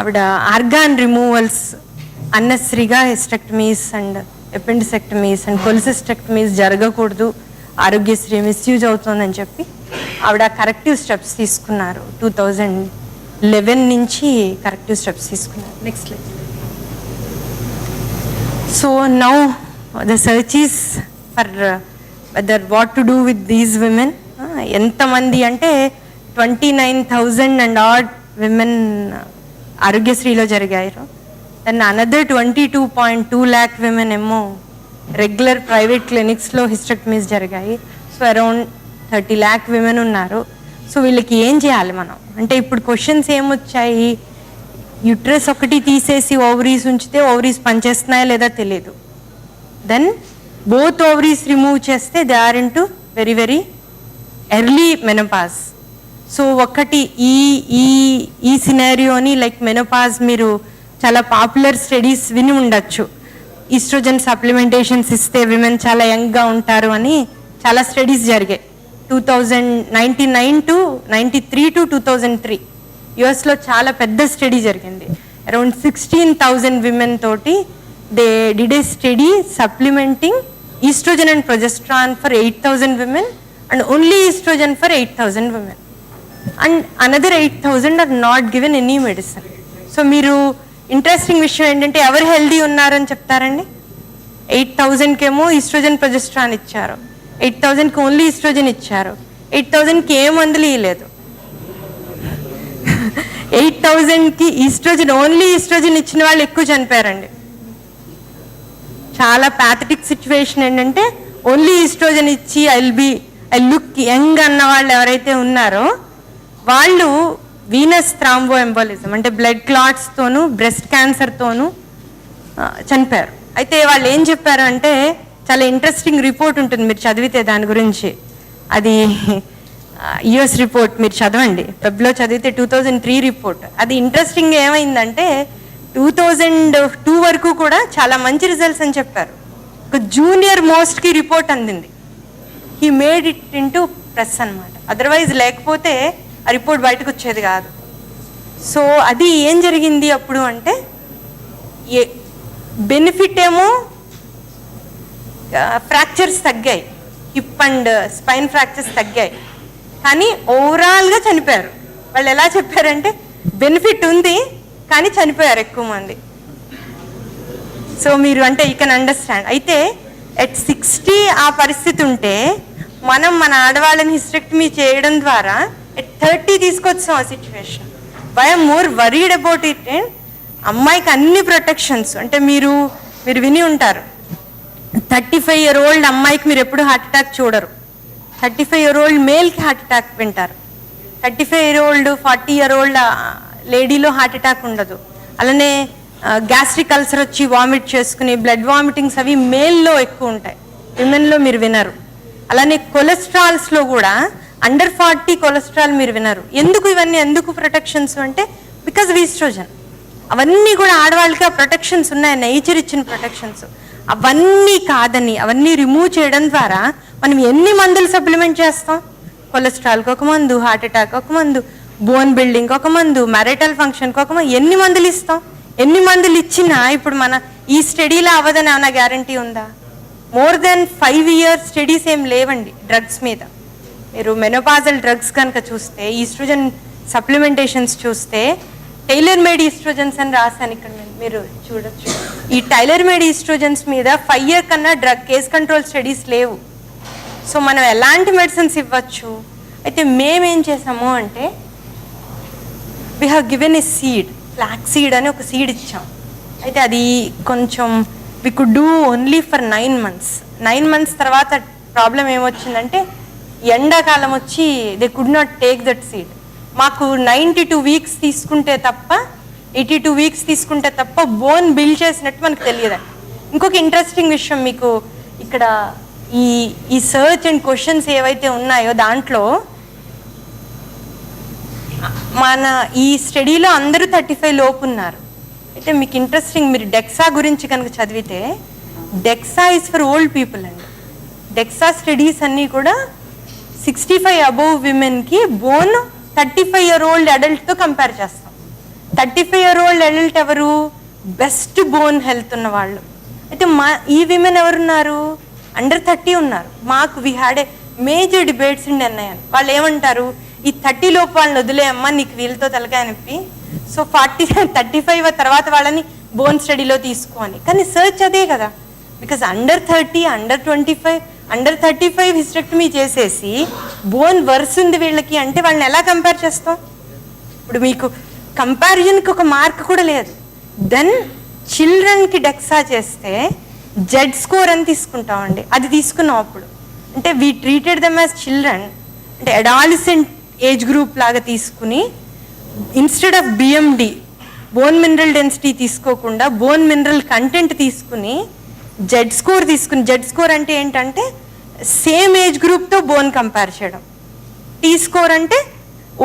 Speaker 7: ఆవిడ ఆర్గాన్ రిమూవల్స్ అన్నెసరీగా hysterectomies and appendicectomies and cholecystectomies జరగకూడదు, ఆరోగ్యశ్రీ మిస్యూజ్ అవుతుందని చెప్పి ఆవిడ కరెక్టివ్ స్టెప్స్ తీసుకున్నారు. 2011 నుంచి కరెక్టివ్ స్టెప్స్ తీసుకున్నారు. Next slide. So now the search is for whether what to do with these women. ఎంతమంది అంటే 29,000 and odd విమెన్ ఆరోగ్యశ్రీలో జరిగారు. దెన్ అనదర్ 22.2 lakh విమెన్ ఏమో రెగ్యులర్ ప్రైవేట్ క్లినిక్స్లో హిస్టెక్టమీస్ జరిగాయి. సో అరౌండ్ 30 lakh విమెన్ ఉన్నారు. So వీళ్ళకి ఏం చేయాలి మనం అంటే ఇప్పుడు క్వశ్చన్స్ ఏమొచ్చాయి, యూట్రస్ ఒకటి తీసేసి ఓవరీస్ ఉంచితే ఓవరీస్ పనిచేస్తున్నాయా లేదా తెలియదు. దెన్ బోత్ ఓవరీస్ రిమూవ్ చేస్తే they are into very very early menopause. So ఒకటి ఈ సినారియోని లైక్ మెనోపాజ్ మీరు చాలా పాపులర్ స్టడీస్ విని ఉండొచ్చు. ఈస్ట్రోజన్ సప్లిమెంటేషన్స్ ఇస్తే విమెన్ చాలా యంగ్గా ఉంటారు అని చాలా స్టడీస్ జరిగాయి. 1999 to 93 to 2003 యుఎస్లో చాలా పెద్ద స్టడీ జరిగింది. అరౌండ్ 16,000 విమెన్ తోటి they did a study supplementing estrogen and progesterone for 8,000 women and only estrogen for 8,000 women and another 8,000 are not given any medicine. So మీరు ఇంట్రెస్టింగ్ విషయం ఏంటంటే ఎవరు హెల్దీ ఉన్నారని చెప్తారండి? 8,000కేమో ఈస్ట్రోజన్ ప్రొజెస్ట్రాన్ ఇచ్చారు, 8,000కి ఓన్లీ ఈస్ట్రోజన్ ఇచ్చారు, 8,000కి ఏ మందులు ఇవ్వలేదు. 8,000కి ఈస్ట్రోజన్ ఓన్లీ ఈస్ట్రోజన్ ఇచ్చిన వాళ్ళు ఎక్కువ చనిపోయారండి. చాలా ప్యాథటిక్ సిచ్యువేషన్ ఏంటంటే ఓన్లీ ఈస్ట్రోజన్ ఇచ్చి ఐ లుక్ యంగ్ అన్న వాళ్ళు ఎవరైతే ఉన్నారో వాళ్ళు వీనస్ థ్రాంబో ఎంబోలిజం అంటే బ్లడ్ క్లాట్స్తోనూ బ్రెస్ట్ క్యాన్సర్తోనూ చనిపోయారు. అయితే వాళ్ళు ఏం చెప్పారు అంటే చాలా ఇంట్రెస్టింగ్ రిపోర్ట్ ఉంటుంది, మీరు చదివితే దాని గురించి. అది యుఎస్ రిపోర్ట్ మీరు చదవండి, వెబ్లో చదివితే 2003 రిపోర్ట్. అది ఇంట్రెస్టింగ్ ఏమైందంటే 2002 వరకు కూడా చాలా మంచి రిజల్ట్స్ అని చెప్పారు. ఒక జూనియర్ మోస్ట్కి రిపోర్ట్ అందింది. He made it into press అనమాట. అదర్వైజ్ లేకపోతే ఆ రిపోర్ట్ బయటకు వచ్చేది కాదు. సో అది ఏం జరిగింది అప్పుడు అంటే బెనిఫిట్ ఏమో ఫ్రాక్చర్స్ తగ్గాయి, హిప్ అండ్ స్పైన్ ఫ్రాక్చర్స్ తగ్గాయి, కానీ ఓవరాల్గా చనిపోయారు. వాళ్ళు ఎలా చెప్పారంటే బెనిఫిట్ ఉంది కానీ చనిపోయారు ఎక్కువ మంది. సో మీరు అంటే యూ కెన్ అండర్స్టాండ్. అయితే ఎట్ 60 ఆ పరిస్థితి ఉంటే మనం మన ఆడవాళ్ళని హిస్టెక్టమీ చేయడం ద్వారా ఎట్ 30 తీసుకొచ్చాం ఆ situation. I'm more worried about it. And అమ్మాయికి అన్ని ప్రొటెక్షన్స్ అంటే మీరు విని ఉంటారు, 35-year-old అమ్మాయికి మీరు ఎప్పుడు హార్ట్ అటాక్ చూడరు, 35-year-old మేల్కి హార్ట్ అటాక్ వింటారు, 35-year-old 40-year-old లేడీలో హార్ట్ అటాక్ ఉండదు. అలానే గ్యాస్ట్రిక్ అల్సర్ వచ్చి వామిట్ చేసుకుని బ్లడ్ వామిటింగ్స్ అవి మేల్లో ఎక్కువ ఉంటాయి, విమెన్లో మీరు వినరు. అలానే కొలెస్ట్రాల్స్లో కూడా అండర్ 40 కొలెస్ట్రాల్ మీరు వినరు. ఎందుకు ప్రొటెక్షన్స్ అంటే బికాజ్ ఆఫ్ ఈస్ట్రోజన్. అవన్నీ కూడా ఆడవాళ్ళకి ఆ ప్రొటెక్షన్స్ ఉన్నాయి, నేచర్ ఇచ్చిన ప్రొటెక్షన్స్. అవన్నీ కాదని అవన్నీ రిమూవ్ చేయడం ద్వారా మనం ఎన్ని మందులు సప్లిమెంట్ చేస్తాం? కొలెస్ట్రాల్కి ఒక మందు, హార్ట్ అటాక్ ఒక మందు, బోన్ బిల్డింగ్ ఒక మందు, మ్యారిటల్ ఫంక్షన్కి ఒక మందు, ఎన్ని మందులు ఇస్తాం? ఎన్ని మందులు ఇచ్చినా ఇప్పుడు మన ఈ స్టడీలో అవ్వదని ఏమైనా గ్యారంటీ ఉందా? మోర్ దెన్ 5 years స్టడీస్ ఏం లేవండి డ్రగ్స్ మీద. మీరు మెనోపాజల్ డ్రగ్స్ కనుక చూస్తే, ఈస్ట్రోజన్ సప్లిమెంటేషన్స్ చూస్తే, టైలర్ మేడ్ ఈస్ట్రోజన్స్ అని రాశాను ఇక్కడ మీరు చూడొచ్చు. ఈ టైలర్ మేడ్ ఈస్ట్రోజన్స్ మీద 5 year కన్నా కేస్ కంట్రోల్ స్టడీస్ లేవు. సో మనం ఎలాంటి మెడిసిన్స్ ఇవ్వచ్చు? అయితే మేమేం చేసాము అంటే, we have given a seed, flax seed అని ఒక సీడ్ ఇచ్చాం. అయితే అది కొంచెం we could do only for 9 months. 9 months తర్వాత ప్రాబ్లం ఏమొచ్చిందంటే, ఎండాకాలం వచ్చి they could not take that seed. మాకు 92 weeks తీసుకుంటే తప్ప 82 weeks తీసుకుంటే తప్ప బోన్ బిల్డ్ చేసినట్టు మనకు తెలియదండి. ఇంకొక ఇంట్రెస్టింగ్ విషయం మీకు ఇక్కడ ఈ సర్చ్ అండ్ క్వశ్చన్స్ ఏవైతే ఉన్నాయో దాంట్లో మన ఈ స్టడీలో అందరూ 35 లోపు ఉన్నారు. అయితే మీకు ఇంట్రెస్టింగ్, మీరు డెక్సా గురించి కనుక చదివితే, DEXA is for old people అండి. డెక్సా స్టడీస్ అన్నీ కూడా 65 above విమెన్కి బోన్ 35-year-old అడల్ట్తో కంపేర్ చేస్తాం. 35-year-old అడల్ట్ ఎవరు? బెస్ట్ బోన్ హెల్త్ ఉన్న వాళ్ళు. అయితే ఈ విమెన్ ఎవరున్నారు? అండర్ 30 ఉన్నారు. మాకు we had a major debates in NIN. వాళ్ళు ఏమంటారు, ఈ 30 లోపు వాళ్ళని వదిలేయమ్మా, నీకు వీళ్ళతో తలకాయ నొప్పి, సో 35 తర్వాత వాళ్ళని బోన్ స్టడీలో తీసుకో అని. కానీ సర్చ్ అదే కదా, because under 30, under 25, under 35 hysterectomy చేసేసి బోన్ వర్స్ ఉంది వీళ్ళకి అంటే వాళ్ళని ఎలా కంపేర్ చేస్తాం? ఇప్పుడు మీకు కంపారిజన్కి ఒక మార్క్ కూడా లేదు. దెన్ చిల్డ్రన్కి డెక్సా చేస్తే జెడ్ స్కోర్ అని తీసుకుంటామండి. అది తీసుకున్నాం అప్పుడు. అంటే we treated them as children, అంటే అడాలసెంట్ ఏజ్ గ్రూప్ లాగా తీసుకుని, instead of BMD bone mineral density తీసుకోకుండా బోన్ మినరల్ కంటెంట్ తీసుకుని జెడ్ స్కోర్ తీసుకుని, జెడ్ స్కోర్ అంటే ఏంటంటే సేమ్ ఏజ్ గ్రూప్తో బోన్ కంపేర్ చేయడం. టీ స్కోర్ అంటే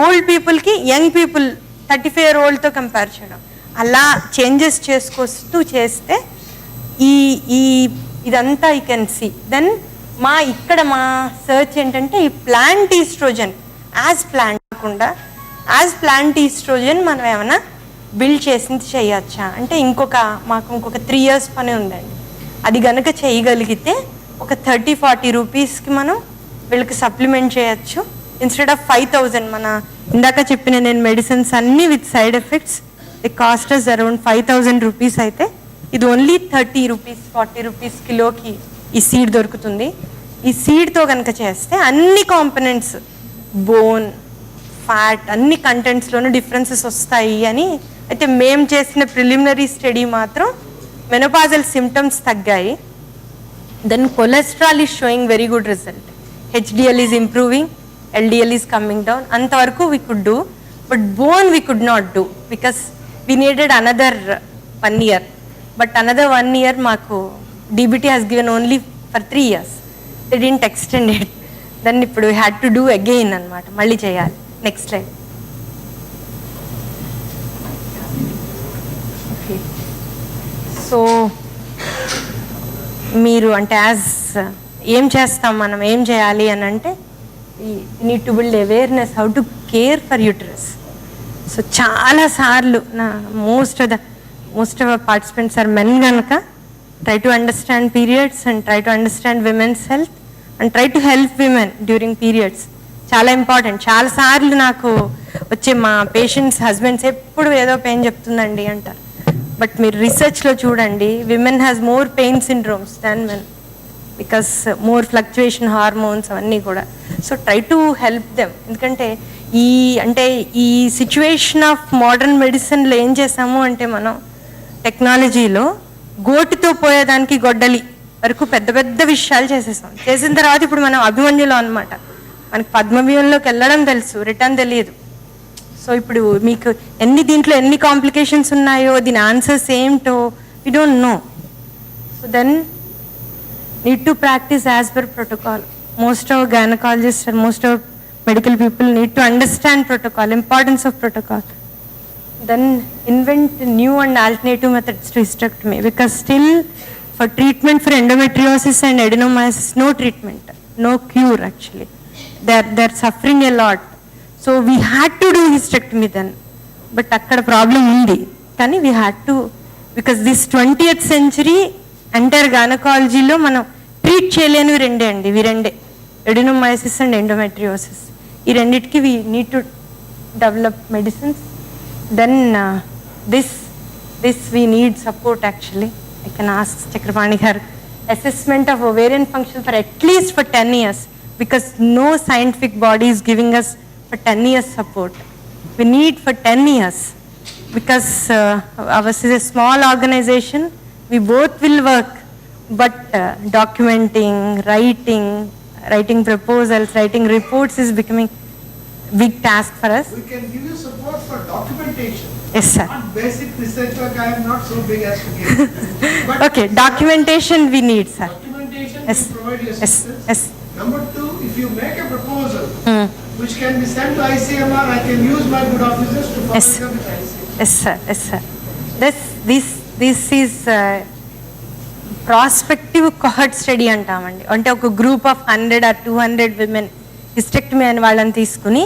Speaker 7: ఓల్డ్ పీపుల్కి యంగ్ పీపుల్ 35-year-oldతో కంపేర్ చేయడం. అలా చేంజెస్ చేసుకొస్తూ చేస్తే ఇదంతా యూ కెన్ సీ. దెన్ ఇక్కడ మా సర్చ్ ఏంటంటే, ఈ ప్లాంట్ ఈస్ట్రోజన్ యాజ్ ప్లాంట్ కాకుండా యాజ్ ప్లాంట్ ఈస్ట్రోజన్ మనం ఏమైనా బిల్డ్ చేసింది చేయొచ్చా అంటే, మాకు ఇంకొక 3 years పని ఉందండి. అది గనక చేయగలిగితే ఒక 30-40 రూపీస్కి మనం వీళ్ళకి సప్లిమెంట్ చేయొచ్చు. ఇన్స్టెడ్ ఆఫ్ 5,000, మన ఇందాక చెప్పిన నేను మెడిసిన్స్ అన్నీ with side effects, the cost is around 5,000 rupees. అయితే ఇది ఓన్లీ 30 రూపీస్ 40 రూపీస్ కిలోకి ఈ సీడ్ దొరుకుతుంది. ఈ సీడ్తో కనుక చేస్తే అన్ని కాంపనెంట్స్, బోన్, ఫ్యాట్, అన్ని కంటెంట్స్లోనూ డిఫరెన్సెస్ వస్తాయి అని. అయితే మేము చేసిన ప్రిలిమినరీ స్టడీ మాత్రం మెనోపాజల్ సిమ్టమ్స్ తగ్గాయి. Then cholesterol is showing very good result. HDL is improving, LDL is coming down. అంతవరకు we could do, but bone we could not do because we needed another 1 year. But another 1 year మాకు DBT has given only for 3 years. They didn't extend it. Then ఇప్పుడు we had to do again అనమాట, మళ్ళీ చేయాలి. Next slide. Okay, so మీరు అంటే as ఏం చేస్తాం మనం, ఏం చేయాలి అని అంటే, need to build awareness how to care for uterus. So చాలాసార్లు most of participants are men కనుక try to understand periods and try to understand women's health and try to help women during periods. చాలా important. చాలాసార్లు నాకు వచ్చే మా patients husbands ఎప్పుడు ఏదో pain చెప్తుందండి అంటారు. బట్ మీరు రీసెర్చ్లో చూడండి, women has more pain syndromes than men because more fluctuation hormones అవన్నీ కూడా. So try to help them. ఎందుకంటే ఈ సిచ్యువేషన్ ఆఫ్ మోడర్న్ మెడిసిన్లో ఏం చేసాము అంటే, మనం టెక్నాలజీలో గోటుతో పోయేదానికి గొడ్డలి వరకు పెద్ద పెద్ద విషయాలు చేసేసాం. చేసిన తర్వాత ఇప్పుడు మనం అభిమన్యులో అనమాట. మనకి పద్మవ్యూహంలోకి వెళ్ళడం తెలుసు, రిటర్న్ తెలియదు. సో ఇప్పుడు మీకు దీంట్లో ఎన్ని కాంప్లికేషన్స్ ఉన్నాయో, దీని ఆన్సర్స్ ఏంటో we don't know. So then need to practise as per protocol. Most of gynaecologist and most of medical people need to understand protocol, importance of protocol. Then invent new and alternative methods to hysterectomy, because still For treatment for endometriosis and adenomyosis, no treatment, no cure actually. They're suffering a lot. So we had to do hysterectomy then. But akkada problem undi. Kani we had to, because this 20th century entire gynecology lo మనం treat చేయలేనివి రెండే అండి, ఇవి రెండే, adenomyosis and endometriosis. ఈ రెండిటికి we need to develop medicines. Then this we need support actually. I can ask Chakrapani her assessment of ovarian function for at least for 10 years, because no scientific body is giving us for 10 years support. We need for 10 years, because ours is a small organization, we both will work, but documenting, writing proposals, writing reports is becoming big task for us.
Speaker 2: We can give you support for documentation.
Speaker 7: Yes, sir.
Speaker 2: Not basic research work, I am not so big as to give. But
Speaker 7: Okay, documentation we need, sir.
Speaker 2: documentation
Speaker 7: Yes.
Speaker 2: will provide you
Speaker 7: Yes,
Speaker 2: assistance.
Speaker 7: yes.
Speaker 2: Number two, if you make a proposal which can be sent to ICMR, I can use my good officers to follow
Speaker 7: Yes.
Speaker 2: it up with ICMR.
Speaker 7: Yes, sir. Yes, sir. This is prospective cohort study అంటామండి. అంటే ఒక group of 100 or 200 women hysterectomy అని వాళ్ళని తీసుకుని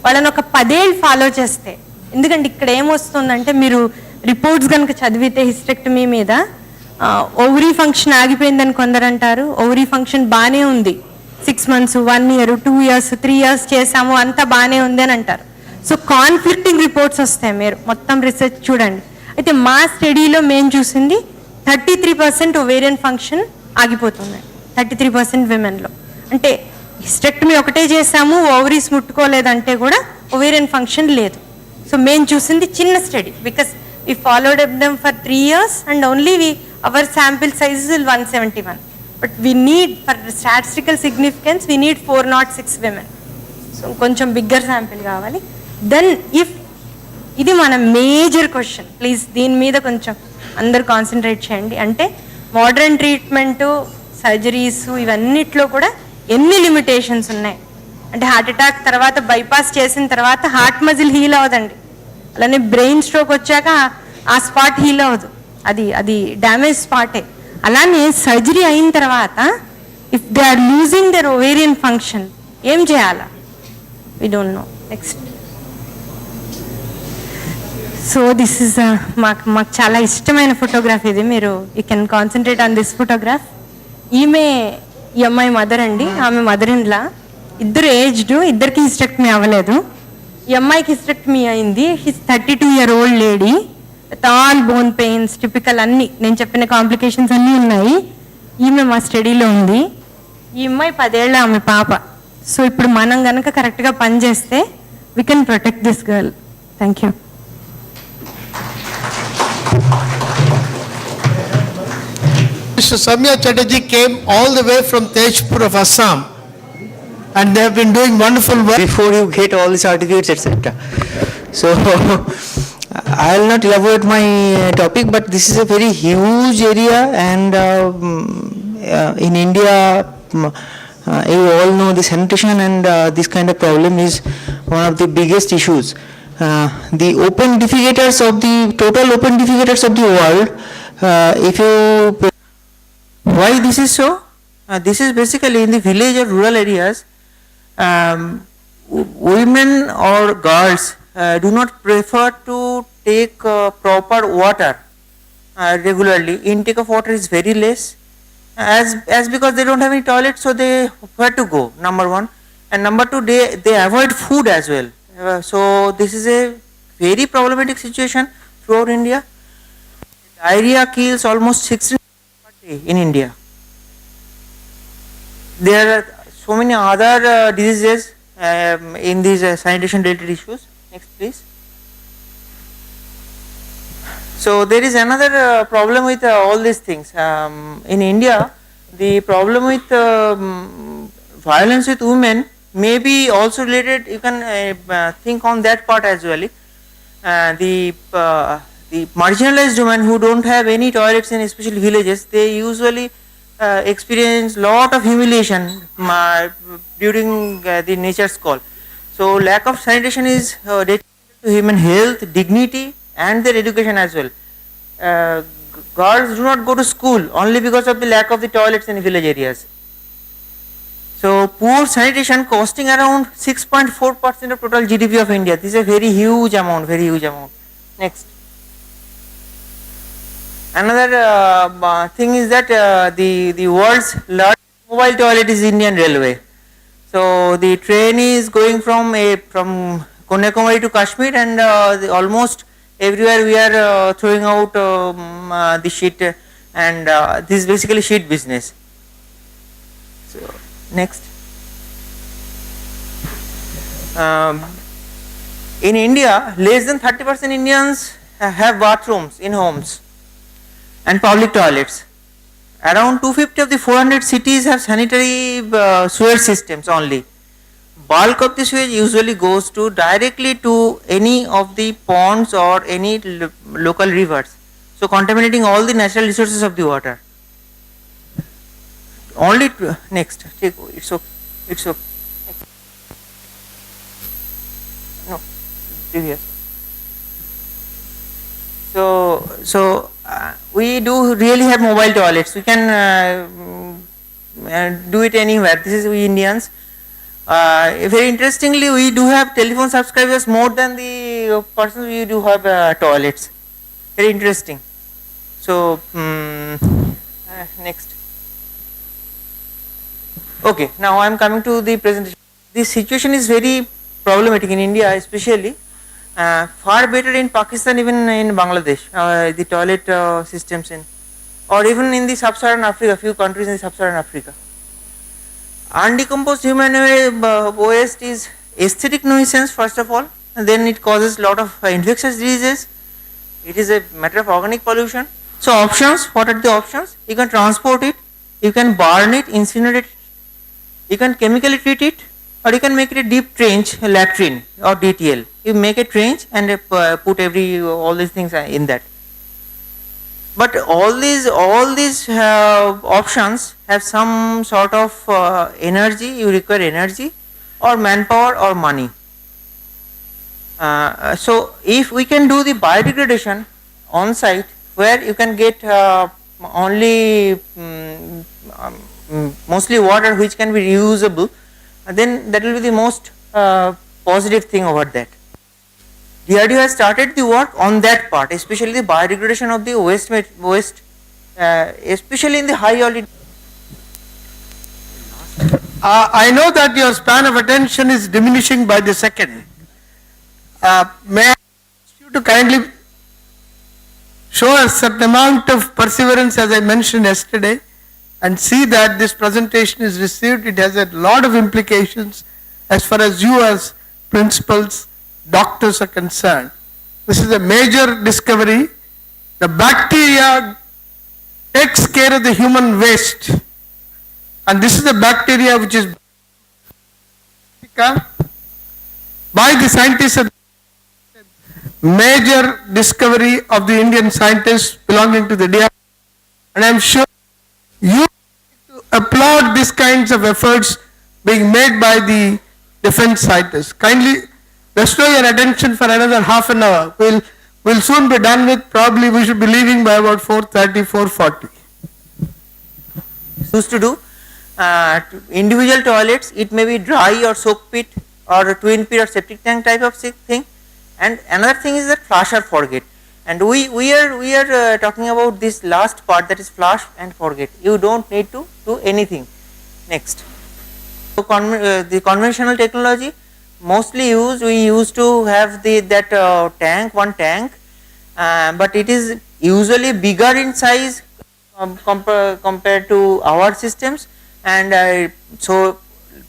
Speaker 7: వాళ్ళని ఒక 10 ఏళ్ళు follow చేస్తే, ఎందుకంటే ఇక్కడ ఏమొస్తుందంటే మీరు రిపోర్ట్స్ కనుక చదివితే హిస్టెక్టమీ మీద ఓవరీ ఫంక్షన్ ఆగిపోయిందని కొందరు అంటారు, ఓవరీ ఫంక్షన్ బాగానే ఉంది, 6 months, 1 year, 2 years, 3 years చేసాము అంతా బాగానే ఉంది అని అంటారు. సో కాన్ఫ్లిక్టింగ్ రిపోర్ట్స్ వస్తాయి, మీరు మొత్తం రీసెర్చ్ చూడండి. అయితే మా స్టడీలో మేము చూసింది 33% ఓవేరియన్ ఫంక్షన్ ఆగిపోతుంది, 33% విమెన్లో. అంటే హిస్టెక్టమీ ఒకటే చేసాము, ఓవరీస్ ముట్టుకోలేదంటే కూడా ఓవేరియన్ ఫంక్షన్ లేదు. సో మేము చూసింది చిన్న study, because we followed up them for 3 years and only our sample size is 171. But we need, for statistical significance, we need 406 women. So కొంచెం బిగ్గర్ శాంపిల్ కావాలి. Then if ఇది మన major question, please దీని మీద కొంచెం అందరు concentrate చేయండి. అంటే మోడర్న్ ట్రీట్మెంటు, సర్జరీస్ ఇవన్నిట్లో కూడా ఎన్ని లిమిటేషన్స్ ఉన్నాయి. అంటే హార్ట్ అటాక్ తర్వాత బైపాస్ చేసిన తర్వాత హార్ట్ మజిల్ హీల్ అవ్వదండి, అలానే బ్రెయిన్ స్ట్రోక్ వచ్చాక ఆ స్పాట్ హీల్ అవ్వదు, అది డ్యామేజ్ స్పాటే. అలానే సర్జరీ అయిన తర్వాత if they are losing their ovarian function ఏం చేయాలా, we don't know. Next, so this is మాకు చాలా ఇష్టమైన ఫోటోగ్రాఫ్ ఇది. మీరు you can concentrate on this photograph. ఈ అమ్మాయి మదర్ అండి, ఆమె మదర్ ఇన్ లా, ఇద్దరు ఏజ్డ్, ఇద్దరికి హిస్టెక్టమీ అవ్వలేదు. ఈ అమ్మాయికి హిస్టెక్టమీ అయింది. His 32-year-old lady with all bone pains, typical అన్ని నేను చెప్పిన కాంప్లికేషన్స్ అన్నీ ఉన్నాయి. ఈమె మా స్టడీలో ఉంది. ఈ అమ్మాయి 10 ఏళ్ళ ఆమె పాప. సో ఇప్పుడు మనం కనుక కరెక్ట్గా పనిచేస్తే we can protect this girl. Thank you.
Speaker 8: Mr. Samya Chatterjee came all the way from Tejpur of Assam, and they have been doing wonderful work.
Speaker 9: Before you get all the certificates, etc. So I will not elaborate my topic, but this is a very huge area, and in India, you all know the sanitation and this kind of problem is one of the biggest issues. The open defecators of the total open defecators of the world, if you why this is so? This is basically in the village or rural areas. Women or girls do not prefer to take proper water regularly. Intake of water is very less, as because they don't have any toilet, so they where to go, number one. And number two, they avoid food as well. So this is a very problematic situation throughout India. Diarrhea kills almost 16 per day in India. There are so many other diseases in these sanitation related issues. Next please. So there is another problem with all these things. In India, the problem with violence with women may be also related. You can think on that part as well. The marginalized women who don't have any toilets in especially villages, they usually experience lot of humiliation during the nature's call. So lack of sanitation is detrimental to human health, dignity and their education as well. girls do not go to school only because of the lack of the toilets in village areas. So poor sanitation costing around 6.4% of total GDP of India. This is a very huge amount, very huge amount. Next. Another thing is that the world's largest mobile toilet is Indian Railway. So the train is going from Kanyakumari to Kashmir, and almost everywhere we are throwing out the shit, and this is basically shit business. So next. In India, less than 30% Indians have bathrooms in homes and public toilets. Around 250 of the 400 cities have sanitary sewage systems only. Bulk of the sewage usually goes directly to any of the ponds or any local rivers, so contaminating all the natural resources of the water. Only next, it's okay. It's okay. No, previous. So we do really have mobile toilets. We can do it anywhere. This is we Indians. Very interestingly, we do have telephone subscribers more than the persons we do have toilets. Very interesting. So next. Okay, now I am coming to the presentation. This situation is very problematic in India, especially. Far better in Pakistan, even in Bangladesh, the toilet systems or even in the sub-Saharan Africa, few countries in sub-Saharan Africa. Undecomposed human waste is aesthetic nuisance first of all, and then it causes lot of infectious diseases. It is a matter of organic pollution. So options, what are the options? You can transport it, you can burn it, incinerate it, you can chemically treat it, or you can make it a deep trench, a latrine or DTL. You make a trench and put all these things in that. But all these options have some sort of energy. You require energy or manpower or money. So if we can do the biodegradation on site, where you can get only mostly water which can be reusable, then that will be the most positive thing over that. DRDO has started the work on that part, especially the biodegradation of the waste, especially in the high altitude.
Speaker 8: I know that your span of attention is diminishing by the second. May I ask you to kindly show a certain amount of perseverance, as I mentioned yesterday, and see that this presentation is received. It has a lot of implications as far as you as principals, doctors are concerned. This is a major discovery. The bacteria takes care of the human waste, and this is the bacteria which is by the scientists, a major discovery of the Indian scientists belonging to the DRDO, and I am sure you applaud these kinds of efforts being made by the defense scientists. Kindly bestow your attention for another half an hour. We'll soon be done with, probably we should be leaving by about 4:30, 4:40.
Speaker 9: Used to do individual toilets, it may be dry or soak pit or a twin pit or septic tank type of thing, and another thing is that flush or forget. And we are talking about this last part, that is flush and forget. You don't need to do anything. Next. So the conventional technology mostly we used to have one tank, but it is usually bigger in size compared to our systems, and so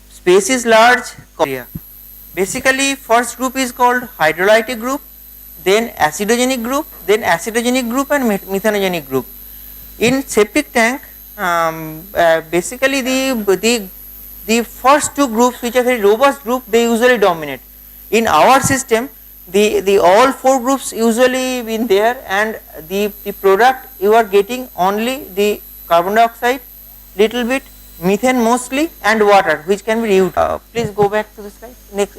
Speaker 9: space is large. Basically, first group is called hydrolytic group, then acidogenic group, and methanogenic group. In septic tank, basically the first two groups, which are very robust group, they usually dominate. In our system, the all four groups usually in there, and the product you are getting only the carbon dioxide, little bit, methane mostly, and water, which can be reused. Please go back to the slide, next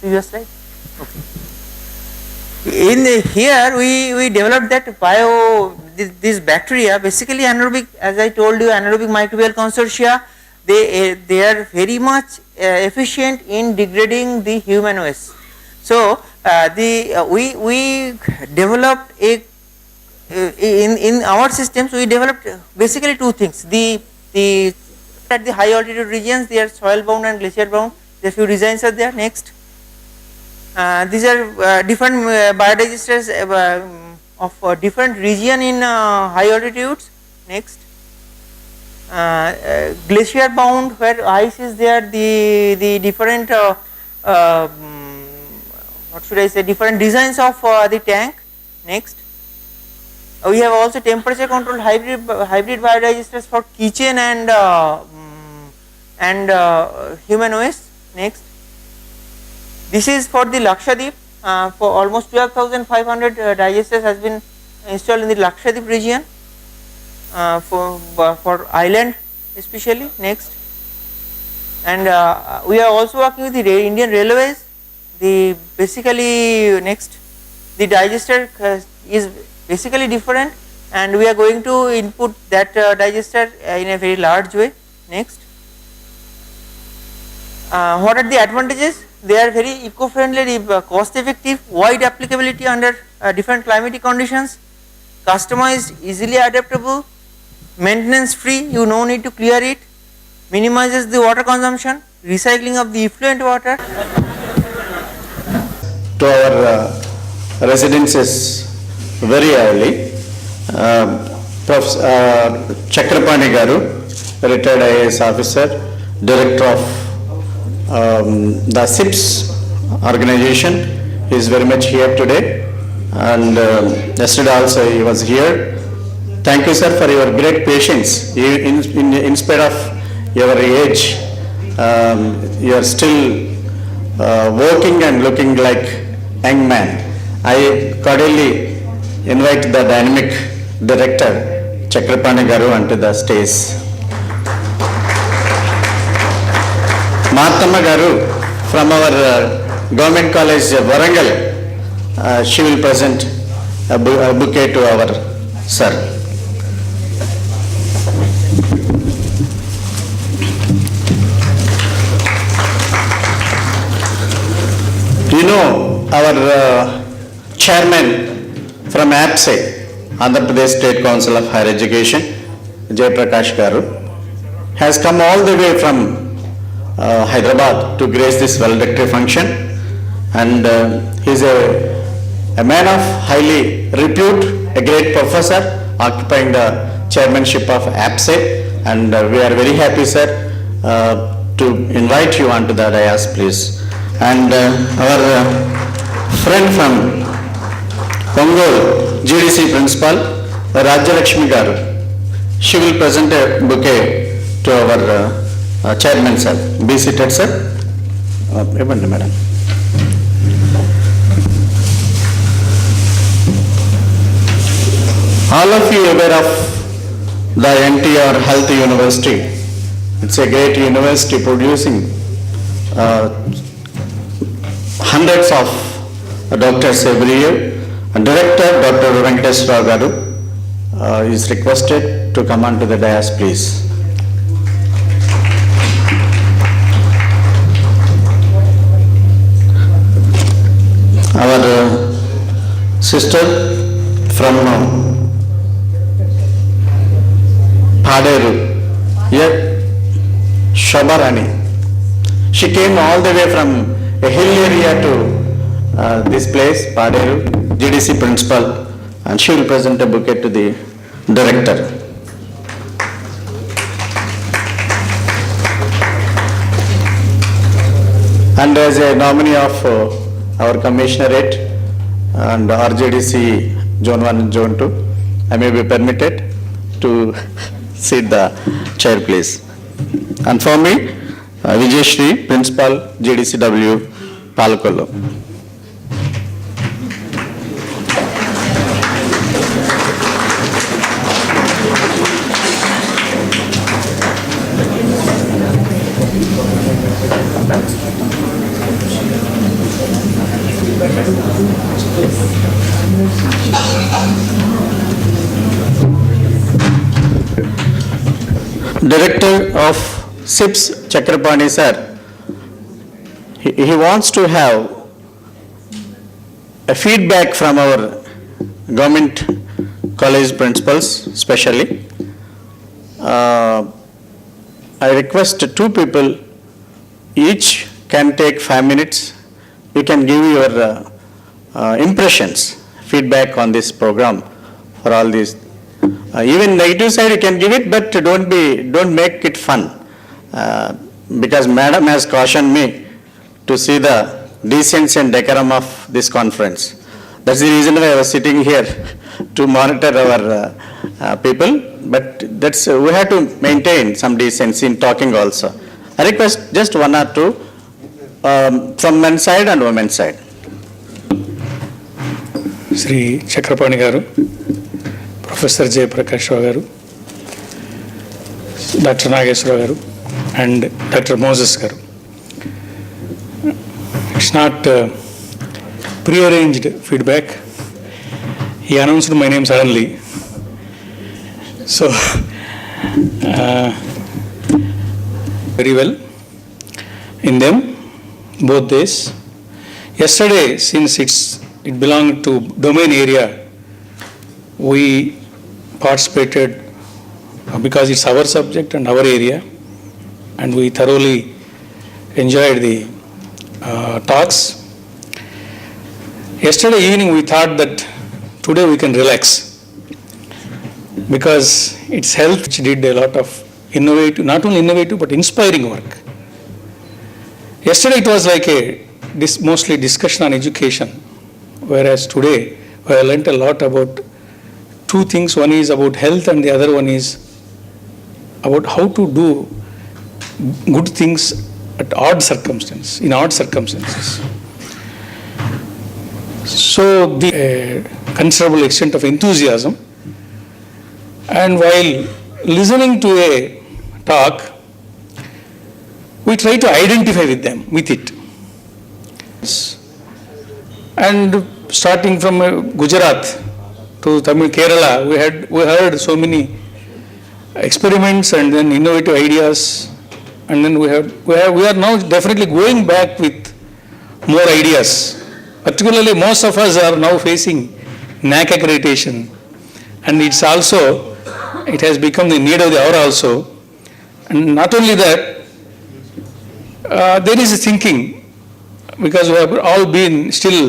Speaker 9: previous slide. Okay. here we developed that this bacteria, basically anaerobic, as I told you, anaerobic microbial consortia, they are very much efficient in degrading the human waste. So we developed in our systems we developed basically two things. At the high altitude regions, they are soil bound and glacier bound. There are few designs are there. Next, these are different biodigesters of different region in high altitudes. Next, glacier bound, where ice is there, the different what should I say, different designs of the tank. Next, we have also temperature controlled hybrid biodigesters for kitchen and human waste. Next, this is for the Lakshadweep. For almost 12,500 digesters has been installed in the Lakshadweep region for island especially. Next, and we are also working with the Indian Railways. Next, the digester is basically different, and we are going to input that digester in a very large way. Next, what are the advantages? They are very eco-friendly, cost effective, wide applicability under different climatic conditions, customized, easily adaptable, maintenance free, you no need to clear it, minimizes the water consumption, recycling of the effluent water.
Speaker 10: To our residences very early. Professor Chakrapani Garu, retired IAS officer, director of the SIPS organization, he is very much here today, and yesterday also he was here. Thank you, sir, for your great patience. In spite of your age, you are still working and looking like young man. I cordially invite the dynamic director Chakrapani Garu onto the stage. Marthamma Garu from our Government College Warangal, she will present a bouquet to our sir. You know, our chairman from APSE, Andhra Pradesh State Council of Higher Education, Jay Prakash Garu, has come all the way from Hyderabad to grace this valedictory function, and he is a man of highly repute, a great professor occupying the chairmanship of APSE, and we are very happy, sir, to invite you onto the dais, please. And our friend from Ongole, GDC principal, Rajya Lakshmi Garu, she will present a bouquet to our chairman, sir. Be seated, sir. Madam. All of you aware of the NTR Health University. It's a great university producing hundreds of doctors every year. Director Dr. Venkatesh Rao Garu is requested to come onto the dais, please. Our sister from Paderu, Shobha Rani. She came all the way from a hill area to this place, Paderu, GDC principal, and she will present a bouquet to the director. And as a nominee of our commissionerate and RJDC Zone 1 and Zone 2, I may be permitted to sit the chair, please. And for me, Vijay Shri, Principal, GDCW, Palakolo. Director of SIPS, Chakrapani sir, he wants to have a feedback from our government college principals especially. I request two people, each can take 5 minutes. You can give your impressions, feedback on this program for all these. Even negative side you can give it, but don't make it fun. Because madam has cautioned me to see the decency and decorum of this conference. That's the reason why I was sitting here to monitor our people, but we have to maintain some decency in talking also. I request just one or two from men's side and women's side.
Speaker 2: Shri Chakrapani గారు, professor Jayaprakash Rao గారు, doctor Nageswara Rao గారు and doctor Moses గారు. It's not pre-arranged feedback. He announced my name suddenly. So, very well in them, both days. Yesterday, since it belonged to domain area, we participated because it's our subject and our area, and we thoroughly enjoyed the talks. Yesterday evening we thought that today we can relax because it's health which did a lot of innovative, not only innovative but inspiring work. Yesterday it was like mostly discussion on education, whereas today I learnt a lot about two things. One is about health and the other one is about how to do good things at odd circumstances. So the considerable extent of enthusiasm, and while listening to a talk, we try to identify with it. And starting from Gujarat to Tamil Kerala, we heard so many experiments and then innovative ideas, and then we are now definitely going back with more ideas. Particularly, most of us are now facing NAAC accreditation, and it has become the need of the hour also. And not only that, there is a thinking, because we have all been still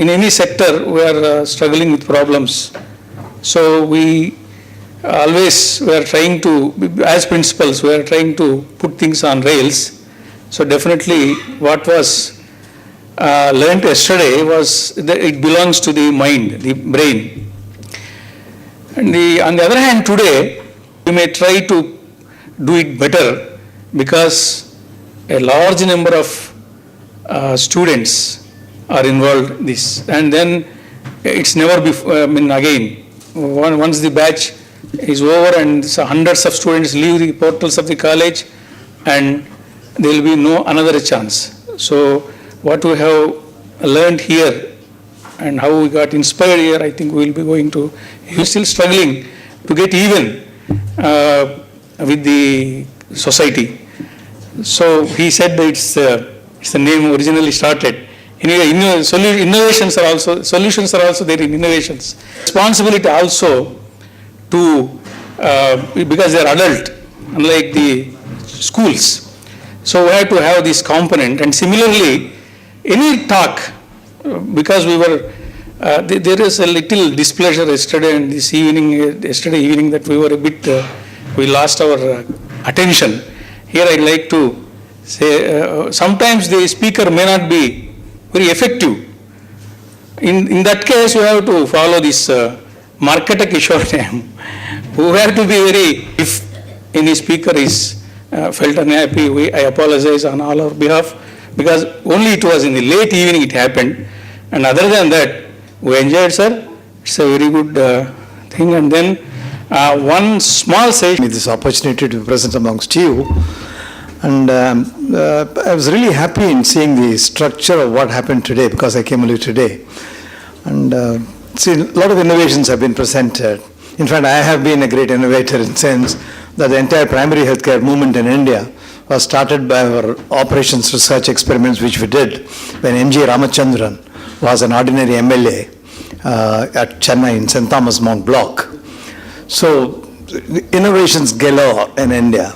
Speaker 2: in any sector, we are struggling with problems. So we are trying to, as principals, we are trying to put things on rails. So definitely, what was learnt yesterday was that it belongs to the mind, the brain. And on the other hand, today we may try to do it better because a large number of students are involved in this. And then it's never before, again, once the batch is over and hundreds of students leave the portals of the college, and there will be no another chance. So what we have learned here and how we got inspired here, I think we will be going to, we're still struggling to get even with the society. So he said that it's the name originally started. Anyway, solutions are also there in innovations. Responsibility also to, because they are adult, unlike the schools. So we have to have this component, and similarly, any talk, because there is a little displeasure yesterday evening that we were a bit, we lost our attention. Here I'd like to say, sometimes the speaker may not be very effective. In that case, you have to follow this Markata Kishore name. We have to be very, if any speaker is felt unhappy, I apologize on all our behalf, because only it was in the late evening it happened, and other than that, we enjoyed, sir. It's a very good thing. And then one small session.
Speaker 11: This opportunity to be present amongst you, and I was really happy in seeing the structure of what happened today, because I came only today, and see, a lot of innovations have been presented. In fact, I have been a great innovator in sense that the entire primary healthcare movement in India was started by our operations research experiments which we did when M.G. Ramachandran was an ordinary MLA at Chennai in St. Thomas Mount Block. So innovations galore in India.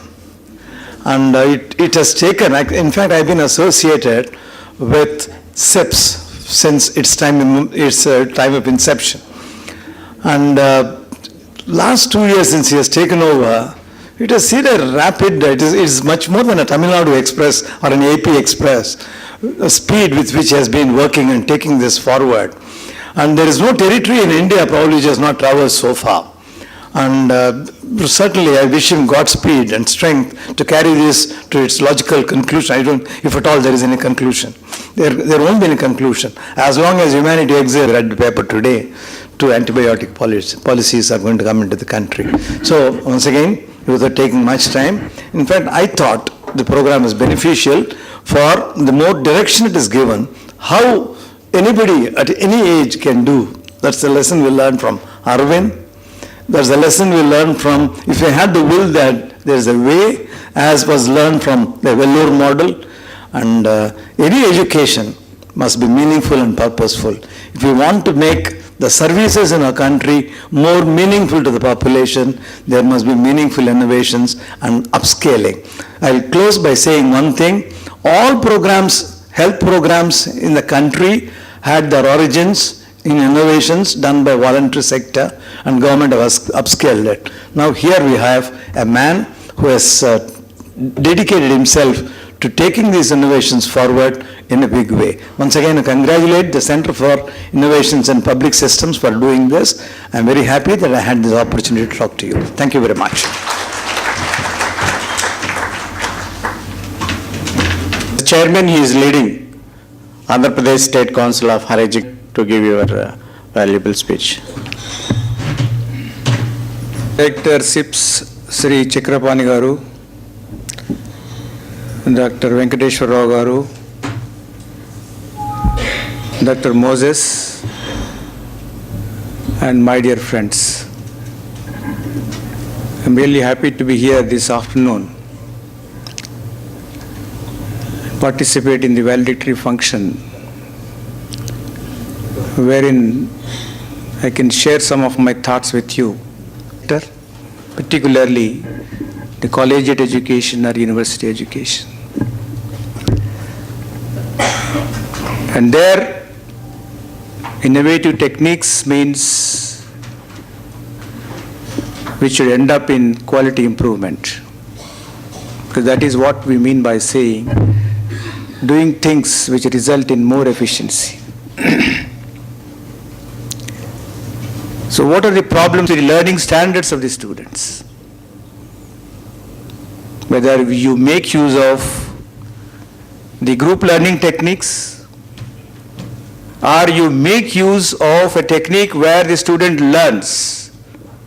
Speaker 11: And it has taken, in fact, I've been associated with SIPS since its time of inception. And last 2 years since he has taken over, it has seen a rapid, it is much more than a Tamil Nadu Express or an AP Express, the speed with which he has been working and taking this forward. And there is no territory in India probably which has not traversed so far. And certainly I wish him Godspeed and strength to carry this to its logical conclusion. I don't, if at all there is any conclusion. There won't be any conclusion. As long as humanity exists, I read the paper today, 2 antibiotic policies are going to come into the country. So once again, without taking much time, in fact, I thought the program is beneficial for the more direction it is given, how anybody at any age can do. That's the lesson we learned from Arvind. That's the lesson we learned from, if we had the will that there is a way, as was learned from the Vellore model. And any education must be meaningful and purposeful. If we want to make the services in our country more meaningful to the population, there must be meaningful innovations and upscaling. I'll close by saying one thing. All programs, health programs in the country had their origins in innovations done by voluntary sector, and government has upscaled it. Now here we have a man who has dedicated himself to taking these innovations forward in a big way. Once again, I congratulate the Center for Innovations and Public Systems for doing this. I'm very happy that I had this opportunity to talk to you. Thank you very much.
Speaker 10: The chairman, he is leading Andhra Pradesh State Council of Higher Education to give your valuable speech.
Speaker 2: Director SIPS Sri Chakrapani Garu, Dr. Venkateshwar Rao Garu, Dr. Moses, and my dear friends. I'm really happy to be here this afternoon, participate in the valedictory function, wherein I can share some of my thoughts with you, particularly the collegiate education or university education. And there, innovative techniques means which should end up in quality improvement. Because that is what we mean by saying doing things which result in more efficiency. So what are the problems with the learning standards of the students? Whether you make use of the group learning techniques, or you make use of a technique where the student learns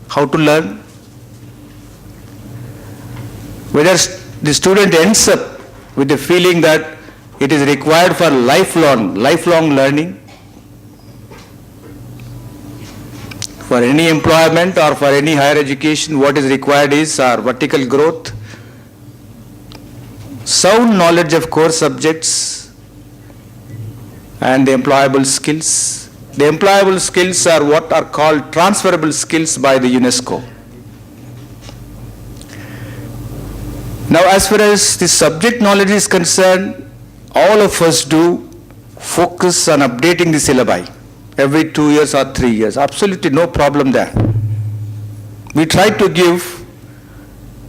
Speaker 2: how to learn, whether the student ends up with the feeling that it is required for lifelong learning, for any employment or for any higher education, what is required is our vertical growth, sound knowledge of core subjects, and the employable skills. The employable skills are what are called transferable skills by the UNESCO. Now, as far as the subject knowledge is concerned, all of us do focus on updating the syllabi every 2 years or 3 years. Absolutely no problem there. We try to give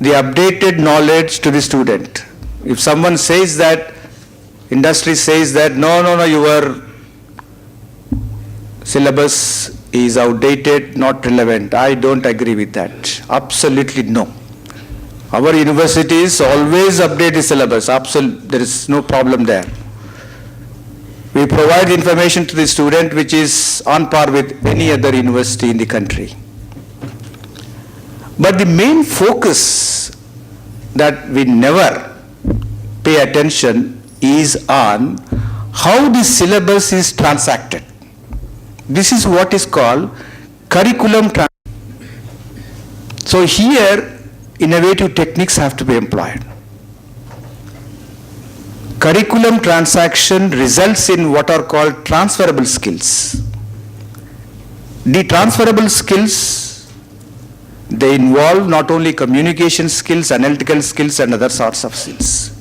Speaker 2: the updated knowledge to the student. If someone says that, industry says that, no, your syllabus is outdated, not relevant, I don't agree with that. Absolutely no. Our universities always update the syllabus. There is no problem there. We provide information to the student which is on par with any other university in the country. But the main focus that we never pay attention is on how the syllabus is transacted. This is what is called curriculum. So here
Speaker 11: innovative techniques have to be employed. Curriculum transaction results in what are called transferable skills. The transferable skills, they involve not only communication skills, analytical skills, and other sorts of skills.